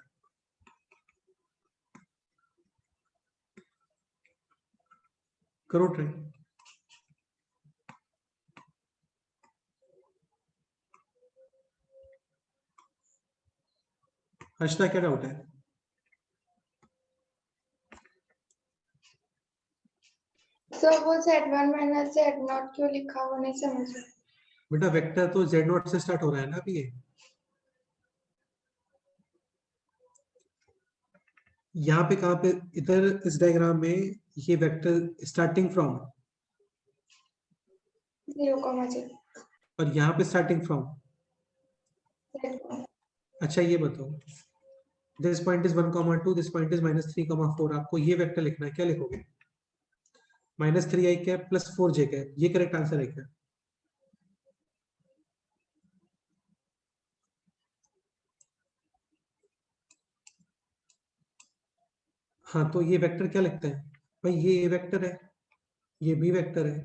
करो try. Harshada क्या doubt है? Sir वो Z1 minus Z0 क्यों लिखा वो नहीं समझा। बेटा वेक्टर तो z नॉट से स्टार्ट हो रहा है ना अभी ये। यहाँ पे कहाँ पे, इधर इस डायग्राम में ये वेक्टर स्टार्टिंग फ्रॉम 0,0 और यहाँ पे स्टार्टिंग फ्रॉम। Z1 अच्छा ये बताओ, this point is 1,2, this point is -3,4। आपको ये वेक्टर लिखना है, क्या लिखोगे? -3i cap plus 4j cap, ये करेक्ट आंसर है क्या? हाँ तो ये वेक्टर क्या लिखते हैं भाई? ये A वेक्टर है, ये B वेक्टर है,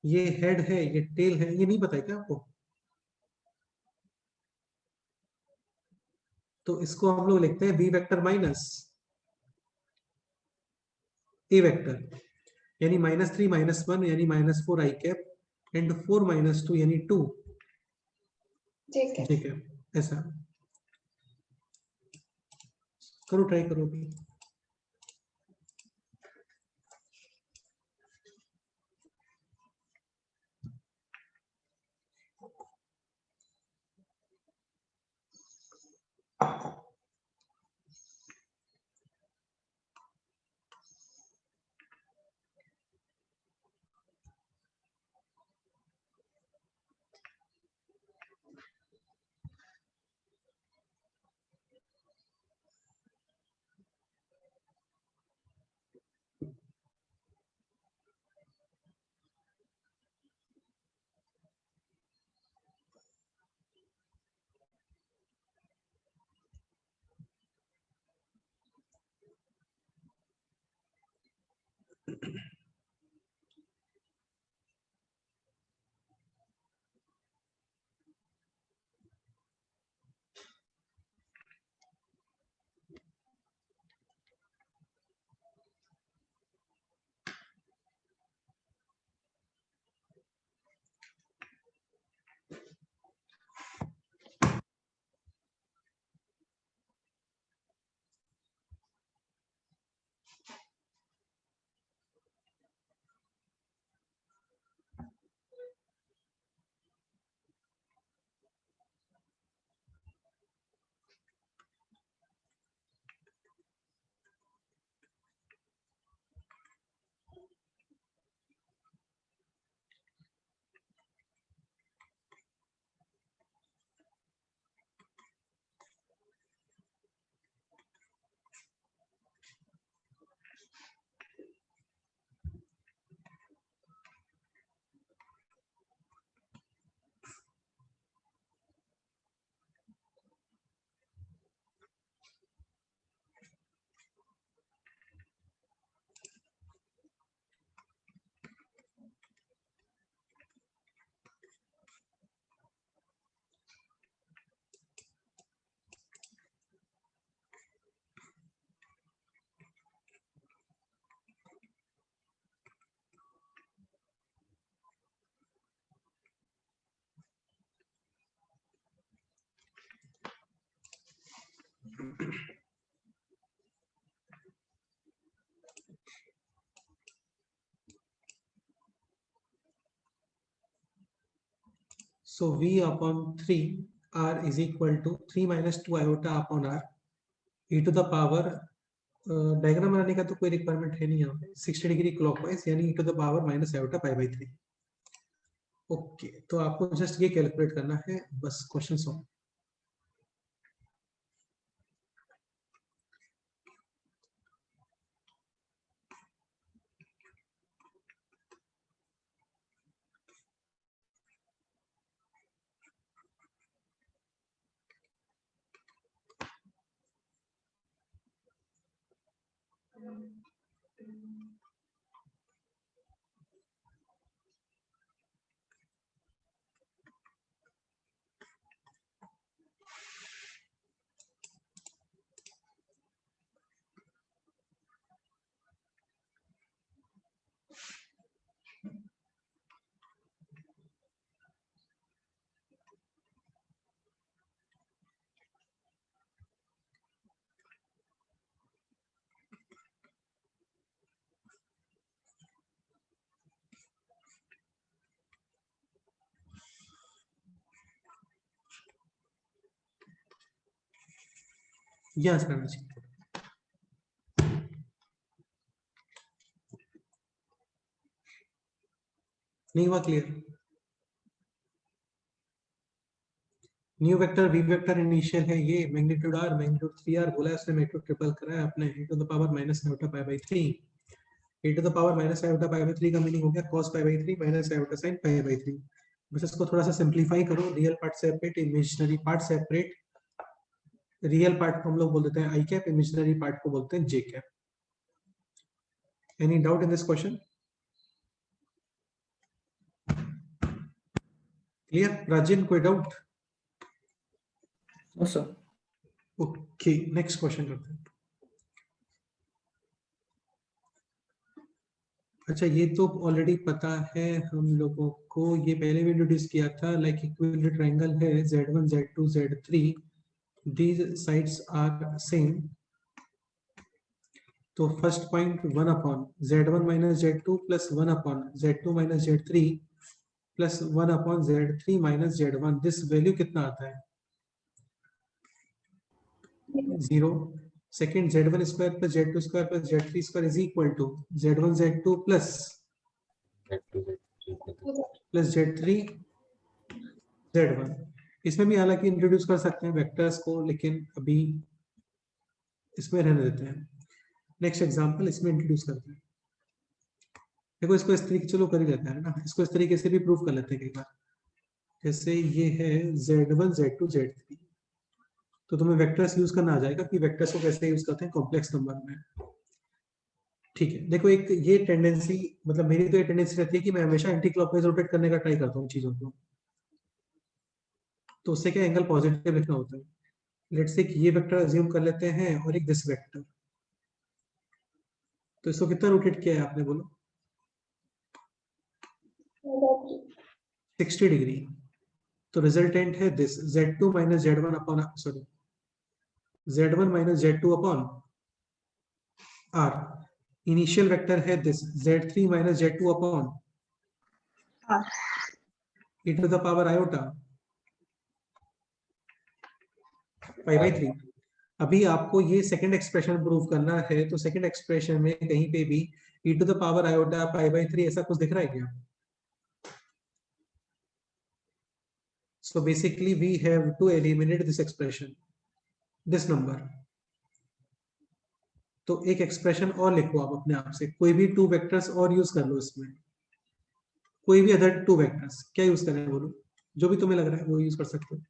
ये हेड है, ये टेल है, ये नहीं पता है क्या आपको? तो इसको हम लोग लिखते हैं B vector minus A vector, यानी -3 -1 यानी -4 i कैप एंड 4 -2 यानी 2 ठीक है। j cap. ऐसा करो, ट्राई करो भी। So V upon 3 R is equal to 3 minus 2 iota upon R e to the power, diagram बनाने का तो कोई रिक्वायरमेंट है नहीं यहाँ पे, 60 डिग्री क्लॉकवाइज यानी e to the power minus iota pi by 3। Okay तो आपको जस्ट ये कैलकुलेट करना है बस, क्वेश्चन सॉल्व। ये आंसर आना चाहिए। नहीं हुआ clear? New vector V vector initial है, ये मैग्नीट्यूड r मैग्नीट्यूड 3r बोला है उसने, मैग्नीट्यूड ट्रिपल कराया आपने, e to the power minus iota pi by 3, e to the power minus iota pi by 3 का मीनिंग हो गया cos pi by 3 minus iota sin pi by 3। बस इसको थोड़ा सा सिंपलीफाई करो, real part separate, imaginary part separate. Real part को हम लोग बोल देते हैं आई कैप, इमेजिनरी पार्ट को बोलते हैं J cap. Any doubt in this question? Clear Rajan, कोई doubt? No, sir. Okay next question करते हैं। अच्छा ये तो ऑलरेडी पता है हम लोगों को, ये पहले भी इंट्रोड्यूस किया था, लाइक इक्विलेटरल ट्रायंगल है z1 z2 z3, these sides are same। तो first point 1 upon z1 minus z2 plus 1 upon z2 minus z3 plus 1 upon z3 minus z1, this value कितना आता है? 0। Second z1 square plus z2 square plus z3 square is equal to z1 z2 plus z3 z1। इसमें भी हालांकि introduce कर सकते हैं vectors को, लेकिन अभी इसमें रहने देते हैं। नेक्स्ट एग्जांपल इसमें इंट्रोड्यूस करते हैं। देखो इसको इस तरीके, चलो कर ही लेते हैं ना, इसको इस तरीके से भी प्रूव कर लेते हैं कई बार। जैसे ये है z1 z2 z3, तो तुम्हें वेक्टर्स यूज करना आ जाएगा कि वेक्टर्स को कैसे यूज करते हैं कॉम्प्लेक्स नंबर में। ठीक है, देखो एक ये टेंडेंसी, मतलब मेरी तो ये टेंडेंसी रहती है कि मैं हमेशा एंटी क्लॉकवाइज रोटेट करने का ट्राई करता हूँ चीजों को, तो उससे क्या एंगल पॉजिटिव लिखना होता है। लेट्स से कि ये वेक्टर अज्यूम कर लेते हैं और एक दिस वेक्टर, तो इसको कितना रोटेट किया है आपने बोलो? 60 डिग्री। तो रिजल्टेंट है this z2 minus z1 upon, sorry z1 minus z2 upon r। Initial vector है this z3 minus z2 upon R। e to the power iota pi by 3। अभी आपको ये सेकंड एक्सप्रेशन प्रूव करना है, तो second expression में कहीं पे भी e to the power iota pi by 3 ऐसा कुछ दिख रहा है क्या? So basically we have to eliminate this expression, this number। तो एक एक्सप्रेशन और लिखो आप अपने आप से, कोई भी टू वेक्टर्स और यूज कर लो इसमें, कोई भी अदर टू वेक्टर्स। क्या यूज करें बोलो, जो भी तुम्हें लग रहा है वो यूज कर सकते हो।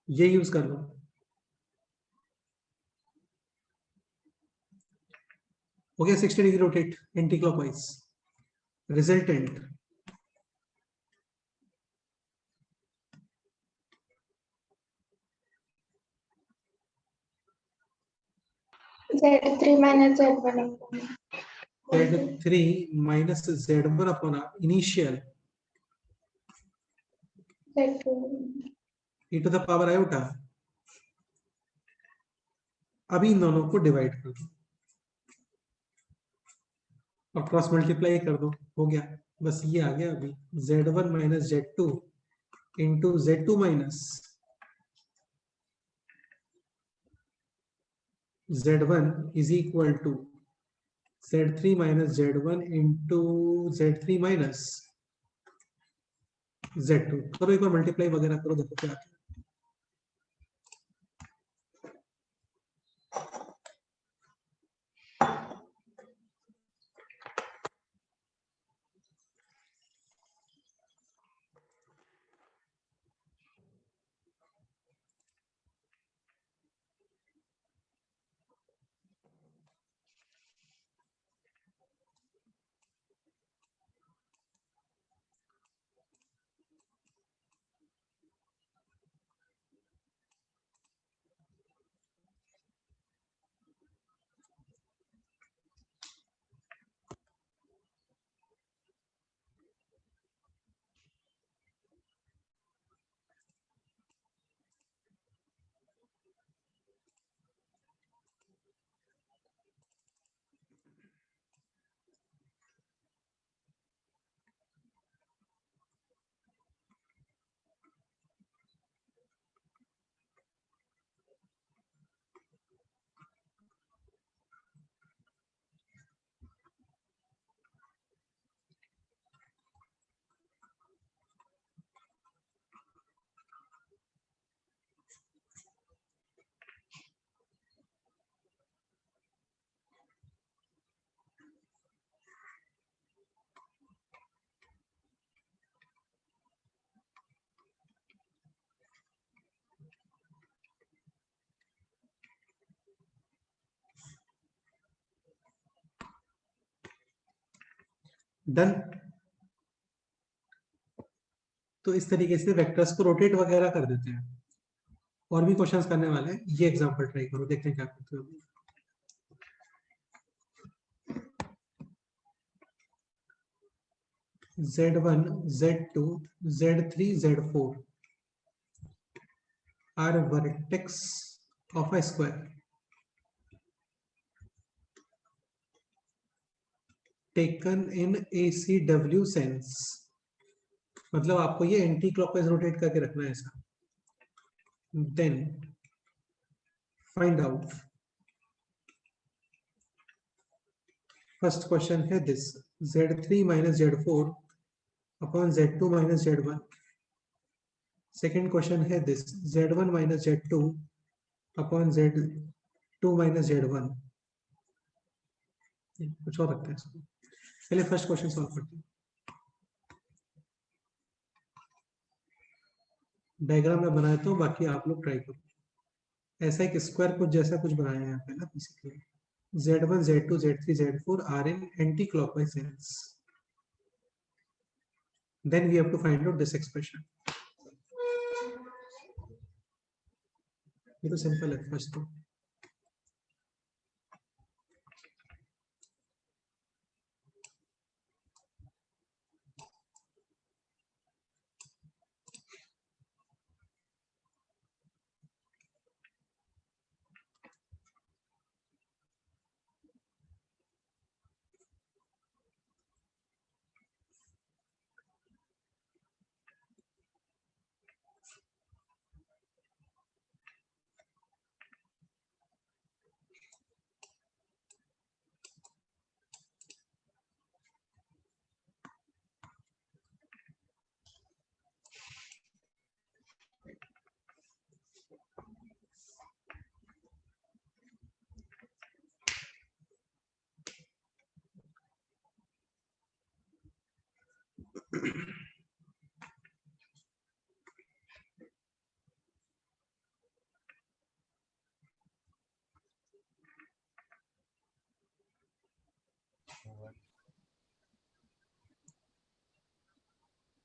ये यूज कर लो। हो गया 60 degree rotate anticlockwise. Resultant Z3 minus Z1 upon z3 minus z1 upon initial Z2 e to the power iota. अभी इन दोनों को डिवाइड कर दो और क्रॉस मल्टीप्लाई कर दो, हो गया। बस ये आ गया अभी z1 minus z2 into z2 minus z1 is equal to z3 minus z1 into z3 minus z2। करो एक बार मल्टीप्लाई वगैरह करो, देखो क्या आता है। डन। तो इस तरीके से वेक्टर्स को रोटेट वगैरह कर देते हैं। और भी क्वेश्चंस करने वाले हैं, ये एग्जांपल ट्राई करो, देखते हैं क्या करते हो। Z1, Z2, Z3, Z4 are vertex of a square taken in ACW sense। मतलब आपको ये एंटी क्लॉकवाइज रोटेट करके रखना है ऐसा। Then find out, first question है this, Z3 minus Z4 upon Z2 minus Z1। Second question है this, Z1 minus Z2 upon Z2 minus Z1। कुछ और रखते हैं इसको, पहले फर्स्ट क्वेश्चन सॉल्व करते हैं। डायग्राम में बनाया तो बाकी आप लोग ट्राई करो। ऐसा एक स्क्वायर कुछ जैसा कुछ बनाया है यहाँ पे ना, basically Z1, Z2, Z3, Z4 are in anti-clockwise sense। Then we have to find out this expression। ये तो सिंपल है फर्स्ट तो।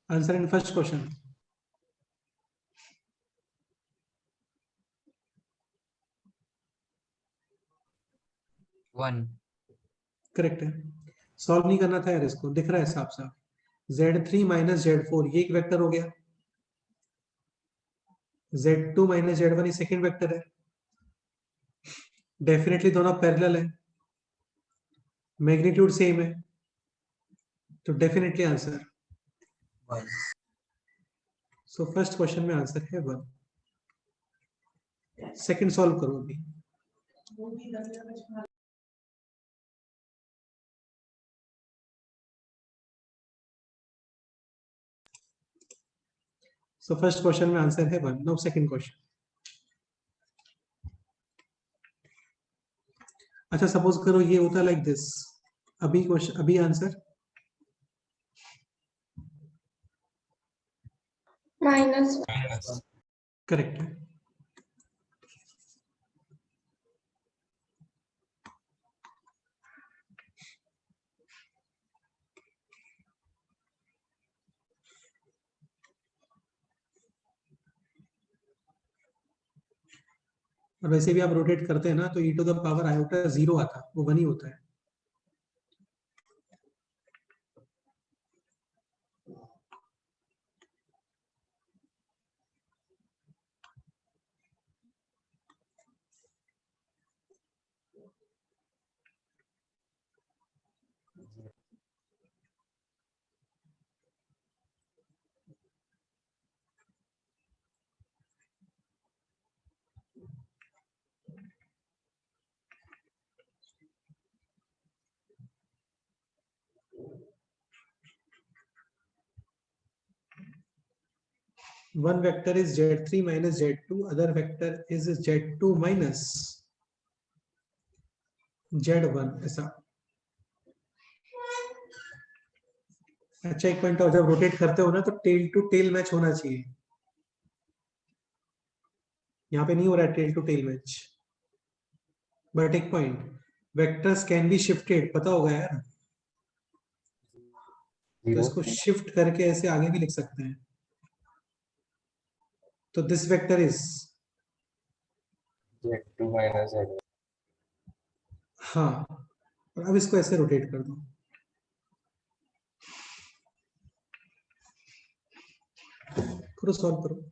Answer in first question. One. Correct है। सॉल्व नहीं करना था यार इसको, दिख रहा है साफ साफ। Z3 minus Z4 ये एक वेक्टर हो गया, Z2 minus Z1 ये सेकेंड वेक्टर है। डेफिनेटली दोनों पैरेलल है, मैग्नीट्यूड सेम है, तो definitely answer. So first question में आंसर है 1। सेकंड सॉल्व करो अभी। सो फर्स्ट क्वेश्चन में आंसर है 1। Now second question. अच्छा सपोज करो ये होता लाइक दिस, अभी क्वेश्चन, अभी आंसर माइनस करेक्ट है। और वैसे भी आप रोटेट करते हैं ना, तो e to the power iota 0 आता है, वो 1 ही होता है। One vector is Z3 minus Z2, other vector is Z2 minus Z1 ऐसा। अच्छा एक पॉइंट और, जब रोटेट करते हो ना तो टेल टू टेल मैच होना चाहिए। यहाँ पे नहीं हो रहा है tail to tail match. But एक point, vectors can be shifted, पता होगा यार। तो 0 इसको शिफ्ट करके ऐसे आगे भी लिख सकते हैं। तो this vector is, z2 minus z1 हाँ, और अब इसको ऐसे रोटेट कर दो। करो, सॉल्व करो।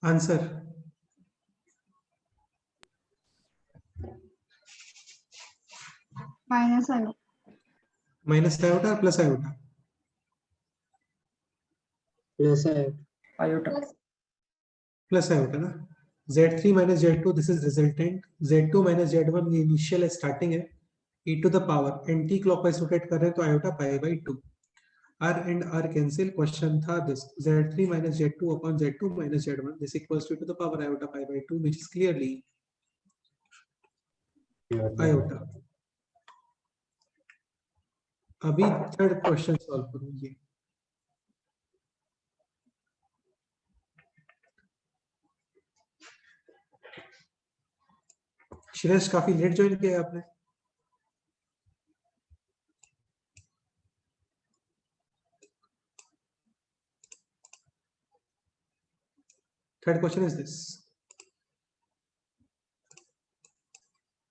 आंसर माइनस आयो माइनस आयोटा और प्लस आयोटा? प्लस है आयोटा प्लस आयोटा ना। Z3 minus Z2, this is resultant. Z2 minus Z1 ये इनिशियल है, स्टार्टिंग है। e to the power anti clockwise rotate कर रहे हैं तो iota pi by 2। r and r cancel। Question था this Z3 minus Z2 upon Z2 minus Z1, this equals to the power iota pi by 2, which is clearly iota। अभी third question solve करो ये। श्रेयस काफी late join किया आपने। Third question is this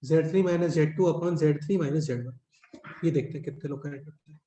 Z3 minus Z2 upon Z3 minus Z1। ये देखते हैं कितने लोग करेक्ट करते हैं।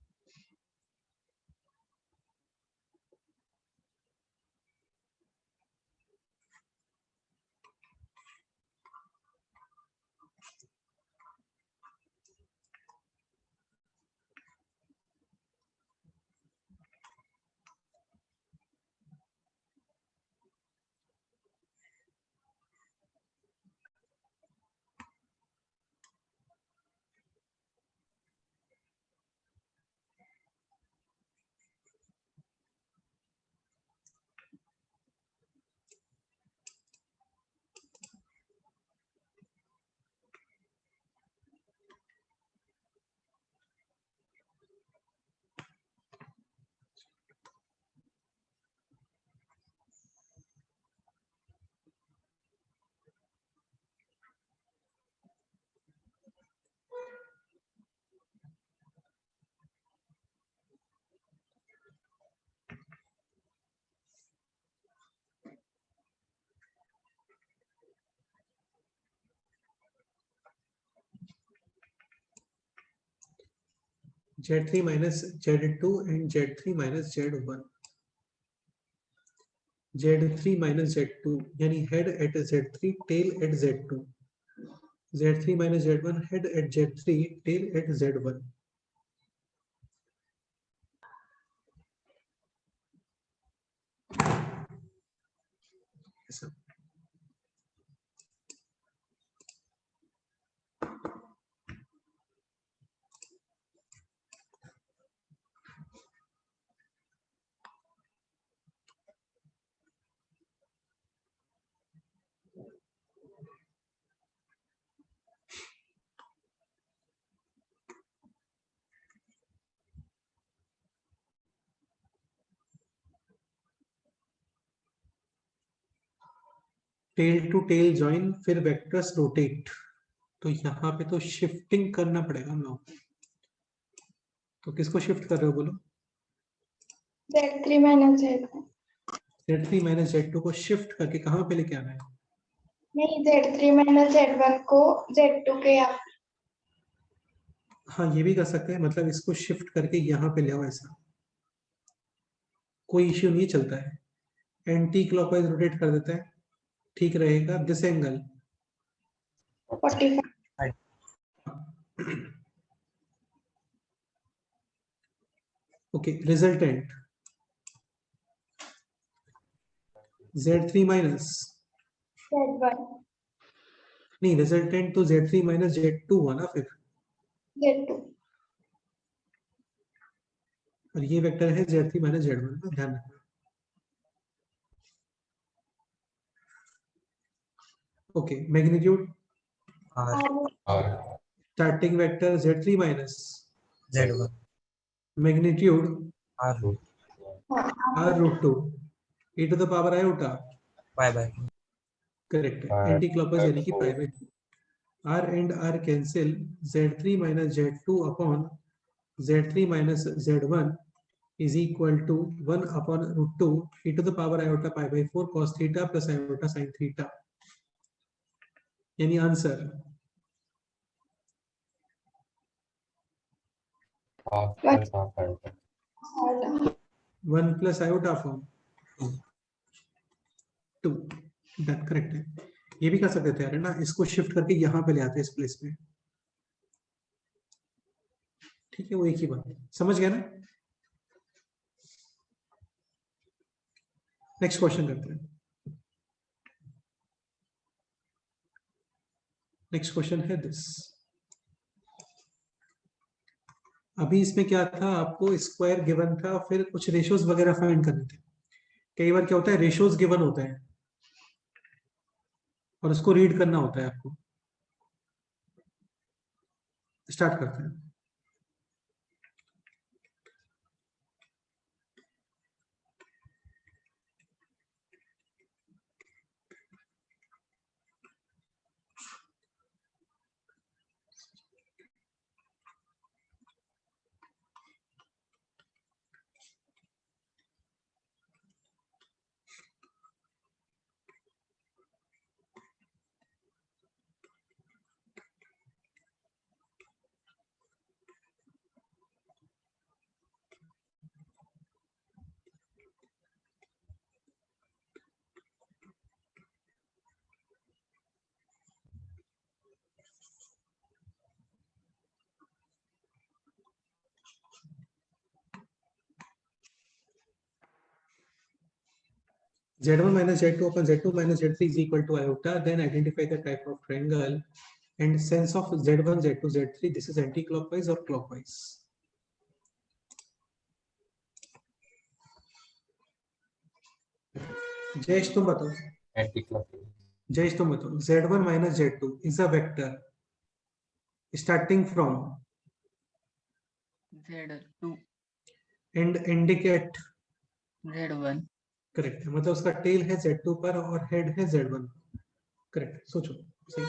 Z3 minus Z2 and Z3 minus Z1। Z3 minus Z2 यानी head at Z3, tail at Z2। Z3 minus Z1, head at Z3, tail at Z1। ऐसा। Tell to tell join, फिर वेक्टर्स रोटेट। तो यहाँ पे तो shifting करना पड़ेगा हम लोग। तो किसको शिफ्ट कर रहे हो बोलो? Z3 minus Z1। Z3 minus Z2 को शिफ्ट करके कहाँ पे लेके आना है? नहीं, Z3 minus Z1 को Z2 के यहाँ। हाँ, ये भी कर सकते हैं, मतलब इसको शिफ्ट करके यहाँ पे ले आओ, ऐसा कोई इश्यू नहीं चलता है। एंटी क्लॉकवाइज रोटेट कर देते हैं, ठीक रहेगा। This angle 45। Okay, resultant Z3 minus Z1, नहीं, रिजल्टेंट तो Z3 माइनस Z2 हुआ ना फिर, Z2, और ये वेक्टर है Z3 माइनस Z1 ना, ध्यान रखना। Okay, magnitude R, R, R, starting vector Z3 minus Z1, magnitude R, R root 2 e to the power iota, Y by 2. Correct है, Pi एंटी क्लॉकवाइज यानी कि by pi by 2। R and R cancel, Z3 minus Z2 upon Z3 minus Z1 is equal to 1 upon root 2 e to the power iota pi by 4 cos theta plus iota sin theta, यानी answer half plus half iota. 1 plus iota form 2, done, correct है। ये भी कर सकते थे यार, है ना, इसको शिफ्ट करके यहाँ पे ले आते हैं इस प्लेस में, ठीक है, वो एक ही बात, समझ गया ना। नेक्स्ट क्वेश्चन करते हैं। नेक्स्ट क्वेश्चन है दिस। अभी इसमें क्या था, आपको स्क्वायर गिवन था, फिर कुछ रेशियोज वगैरह फाइंड करने थे। कई बार क्या होता है, रेशियोज गिवन होते हैं और उसको रीड करना होता है आपको। स्टार्ट करते हैं। Z1 minus Z2 upon Z2 minus Z3 is equal to iota. Then identify the type of triangle and sense of Z1, Z2, Z3. This is anti-clockwise or clockwise. Jayesh तुम बताओ। Anti-clockwise. जयेश तुम बताओ। Z1 minus Z2 is a vector starting from Z2 and ending at, Z1 correct है, मतलब उसका tell है Z2 पर और हेड है Z1। करेक्ट, सोचो सही।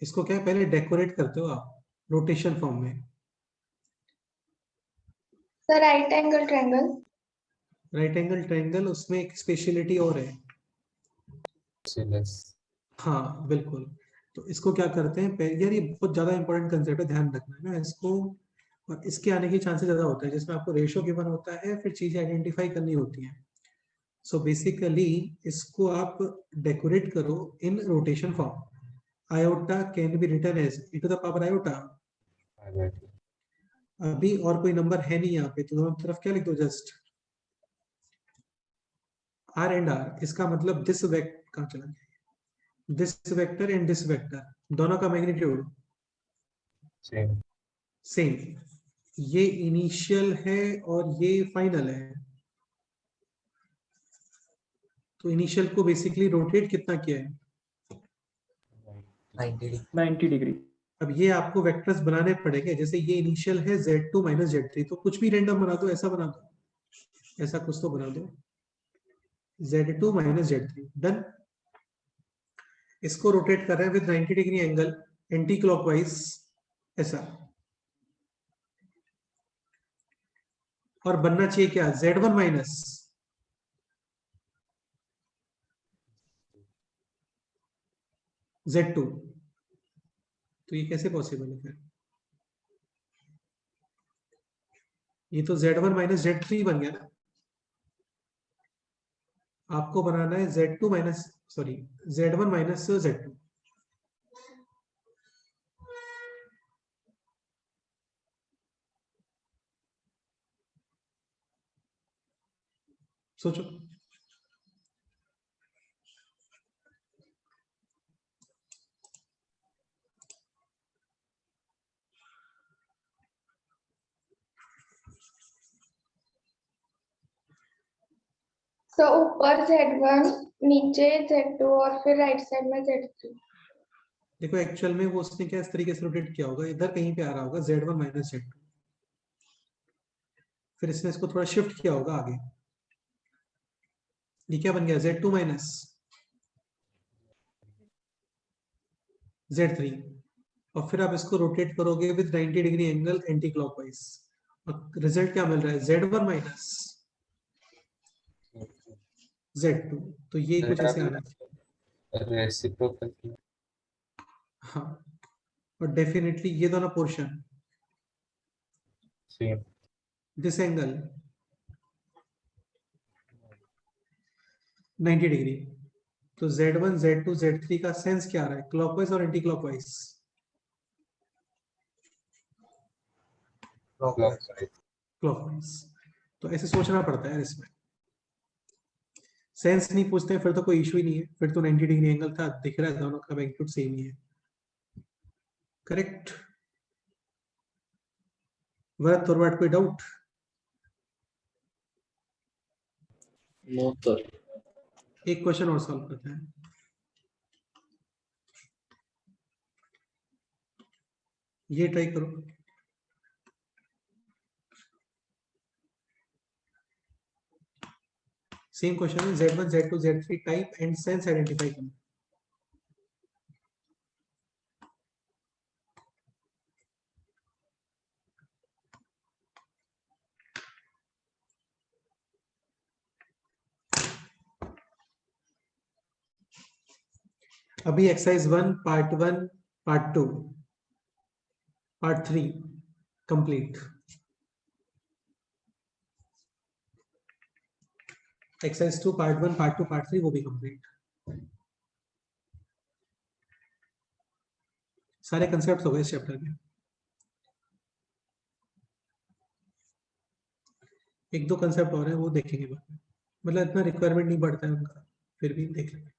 इसको क्या है, पहले डेकोरेट करते हो आप रोटेशन फॉर्म में। the right angle triangle, right angle triangle, उसमें एक स्पेशलिटी और है। Sinus. हाँ बिल्कुल। तो इसको क्या करते हैं, यार ये बहुत ज्यादा इंपॉर्टेंट कंसेप्ट है, ध्यान रखना है ना इसको, और इसके आने की चांसेस ज्यादा होता है जिसमें आपको रेशियो गिवन होता है, फिर चीजें आइडेंटिफाई करनी होती हैं। सो बेसिकली इसको आप डेकोरेट करो in rotation form. Iota can be written as e to the power iota. Pi by 2. अभी और कोई नंबर है नहीं यहाँ पे, तो दोनों तरफ क्या लिख दो, जस्ट R एंड R। इसका मतलब दिस वेक्टर कहाँ चला गया, this vector and this vector, दोनों का मैग्नीट्यूड Same. सेम। ये इनिशियल है और ये फाइनल है, तो इनिशियल को बेसिकली रोटेट कितना किया है, 90 degree. अब ये आपको वेक्टर्स बनाने पड़ेंगे। जैसे ये इनिशियल है Z2 माइनस Z3, तो कुछ भी रेंडम बना दो, ऐसा बना दो, ऐसा कुछ तो बना दो, Z2 माइनस Z3, डन। इसको रोटेट कर रहे हैं with 90 degree angle anti clockwise, ऐसा। और बनना चाहिए क्या, Z1 माइनस Z2। तो ये कैसे पॉसिबल है फिर, ये तो Z1 माइनस Z3 बन गया ना। आपको बनाना है Z2 minus, sorry, Z1 minus Z2। सोचो। तो ऊपर Z1, नीचे Z2 और फिर राइट साइड में Z3। देखो एक्चुअल में वो उसने क्या इस तरीके से रोटेट किया होगा, इधर कहीं पे आ रहा होगा Z1 माइनस Z2, फिर इसने इसको थोड़ा शिफ्ट किया होगा आगे। ये क्या बन गया, Z2 माइनस Z3, और फिर आप इसको रोटेट करोगे with 90 degree angle anti clockwise, और रिजल्ट क्या मिल रहा है, Z1 माइनस Z2। तो ये कुछ ऐसे आना चाहिए। रेसिप्रोकल की हाँ, और डेफिनेटली ये दोनों portion, same this angle 90 degree. तो Z1 Z2 Z3 का सेंस क्या आ रहा है, क्लॉकवाइज और एंटी क्लॉकवाइज, क्लॉकवाइज। क्लॉकवाइज। तो ऐसे सोचना पड़ता है इसमें, सेंस नहीं पूछते हैं फिर तो कोई इशू ही नहीं है, फिर तो 90 डिग्री एंगल था, दिख रहा है दोनों का मैग्नीट्यूड सेम ही है। करेक्ट। भरत फॉरवर्ड, कोई डाउट? No sir. एक क्वेश्चन और सॉल्व करते हैं। ये ट्राई करो। सेम क्वेश्चन है, Z1 Z2 Z3 type and sense identify करना। अभी exercise 1 part 1 part 2 part 3 complete. Exercise 2 part 1 part 2 part 3 वो भी कंप्लीट। सारे कंसेप्ट हो गए इस चैप्टर में। एक दो कंसेप्ट और है वो देखेंगे बाद में, मतलब इतना रिक्वायरमेंट नहीं पड़ता है उनका, फिर भी देख लेंगे।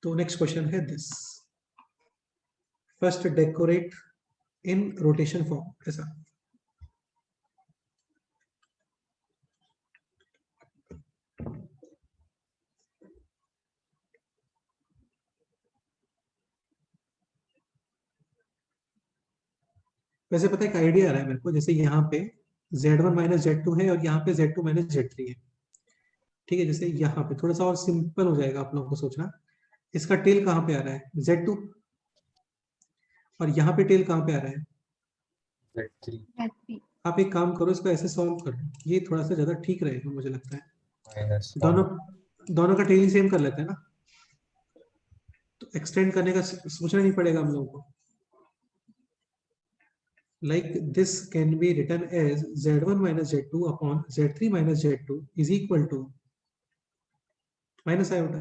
तो नेक्स्ट क्वेश्चन है this, first decorate in rotation form, ऐसा। वैसे पता है एक आइडिया आ रहा है मेरे को, जैसे यहाँ पे Z1 माइनस Z2 है और यहाँ पे Z2 माइनस Z3 है, ठीक है। जैसे यहाँ पे थोड़ा सा और सिंपल हो जाएगा आप लोगों को सोचना, इसका टेल कहाँ पे आ रहा है, Z2, और यहाँ पे टेल कहाँ पे आ रहा है, Z3 आप एक काम करो, इसको ऐसे सॉल्व कर लो, ये थोड़ा सा ज्यादा ठीक रहेगा मुझे लगता है। दोनों -1 दोनों का टेल सेम कर लेते हैं ना, तो एक्सटेंड करने का सोचना नहीं पड़ेगा हम लोगों को। Like this can be written as Z1 minus Z2 upon Z3 minus Z2 is equal to minus iota.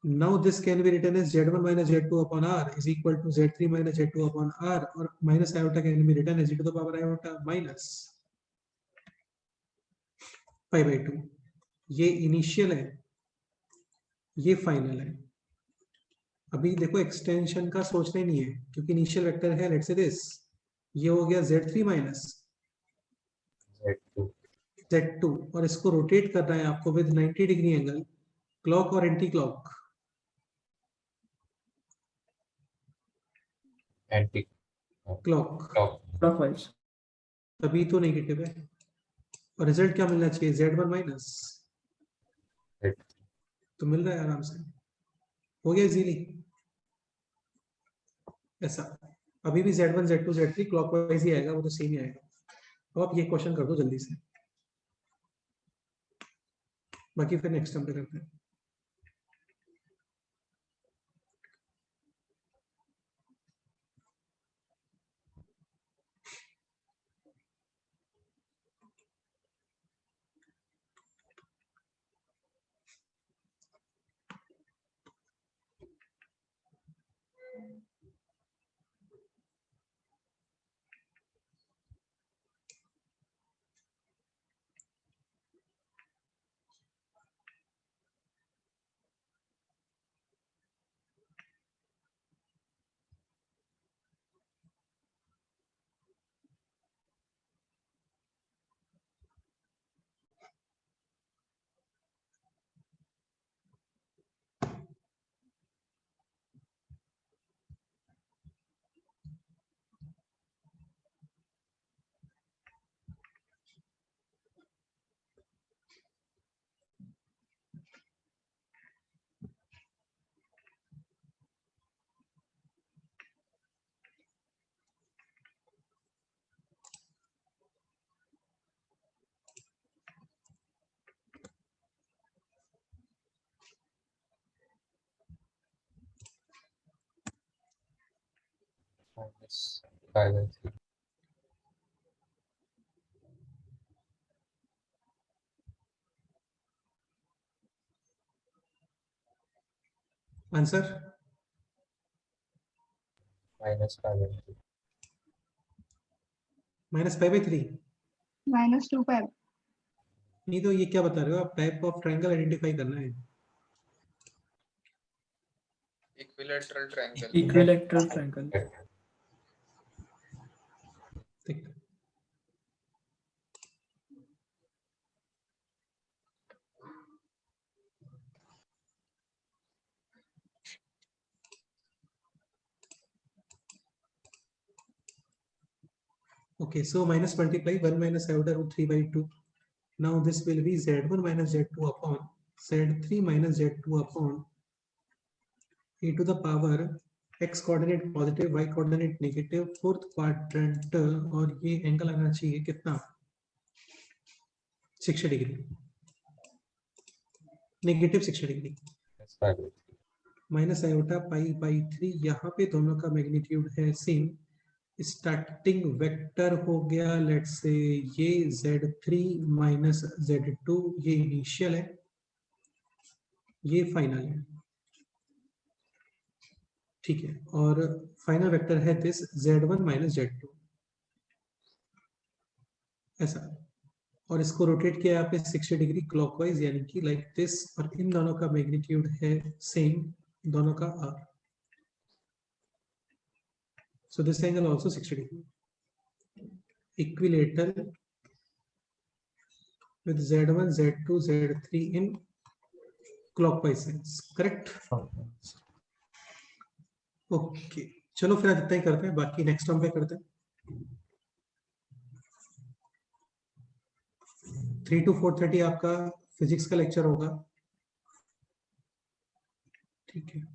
Now this can be written as Z1 minus Z2 upon R is equal to Z3 minus Z2 upon R, or minus iota can be written as e to the power iota minus pi by 2. ये initial है, ये final है। अभी देखो extension का सोचना ही नहीं है, क्योंकि इनिशियल वेक्टर है, लेट्स से दिस, ये हो गया Z3 माइनस Z2 Z2, और इसको रोटेट करना है आपको विद 90 डिग्री एंगल, क्लॉक और anti clock, anti clock. Clockwise. तभी तो नेगेटिव है। और रिजल्ट क्या मिलना चाहिए, Z1 माइनस, Z3 तो मिल रहा है आराम से, हो गया इजीली ऐसा। अभी भी Z1 Z2 Z3 क्लॉकवाइज ही आएगा, वो तो सेम ही आएगा। तो आप ये क्वेश्चन कर दो जल्दी से, बाकी फिर नेक्स्ट टाइम पे करते हैं। -5/3 आंसर -5/3 -5/3। -2π। नहीं तो ये क्या बता रहे हो आप, टाइप ऑफ ट्रायंगल आइडेंटिफाई करना है। Equilateral triangle. Equilateral triangle. ठीक। Okay, so minus multiply 1 minus iota root 3 by 2. Now this will be Z1 minus Z2 upon Z3 minus Z2 upon e to the power x coordinate positive, y coordinate negative, fourth quadrant, और ये angle आना चाहिए कितना, 60 degree, negative 60 degree. -5/3 minus iota pi by 3, यहाँ पे दोनों का magnitude है सेम। स्टार्टिंग वेक्टर हो गया लेट्स से ये Z3 माइनस Z2, ये इनिशियल है, ये फाइनल है, ठीक है। और फाइनल वेक्टर है दिस Z1 माइनस Z2 ऐसा। और इसको रोटेट किया यहाँ पे 60 डिग्री क्लॉकवाइज, यानी कि लाइक दिस, और इन दोनों का मैग्नीट्यूड है सेम, दोनों का R, so this angle also 60 degree, equilateral with Z1 Z2 Z3 in clockwise sense, correct? Okay चलो फिर आज इतना ही करते हैं, बाकी नेक्स्ट टाइम पे करते हैं। 3 to 4:30 आपका फिजिक्स का लेक्चर होगा, ठीक है।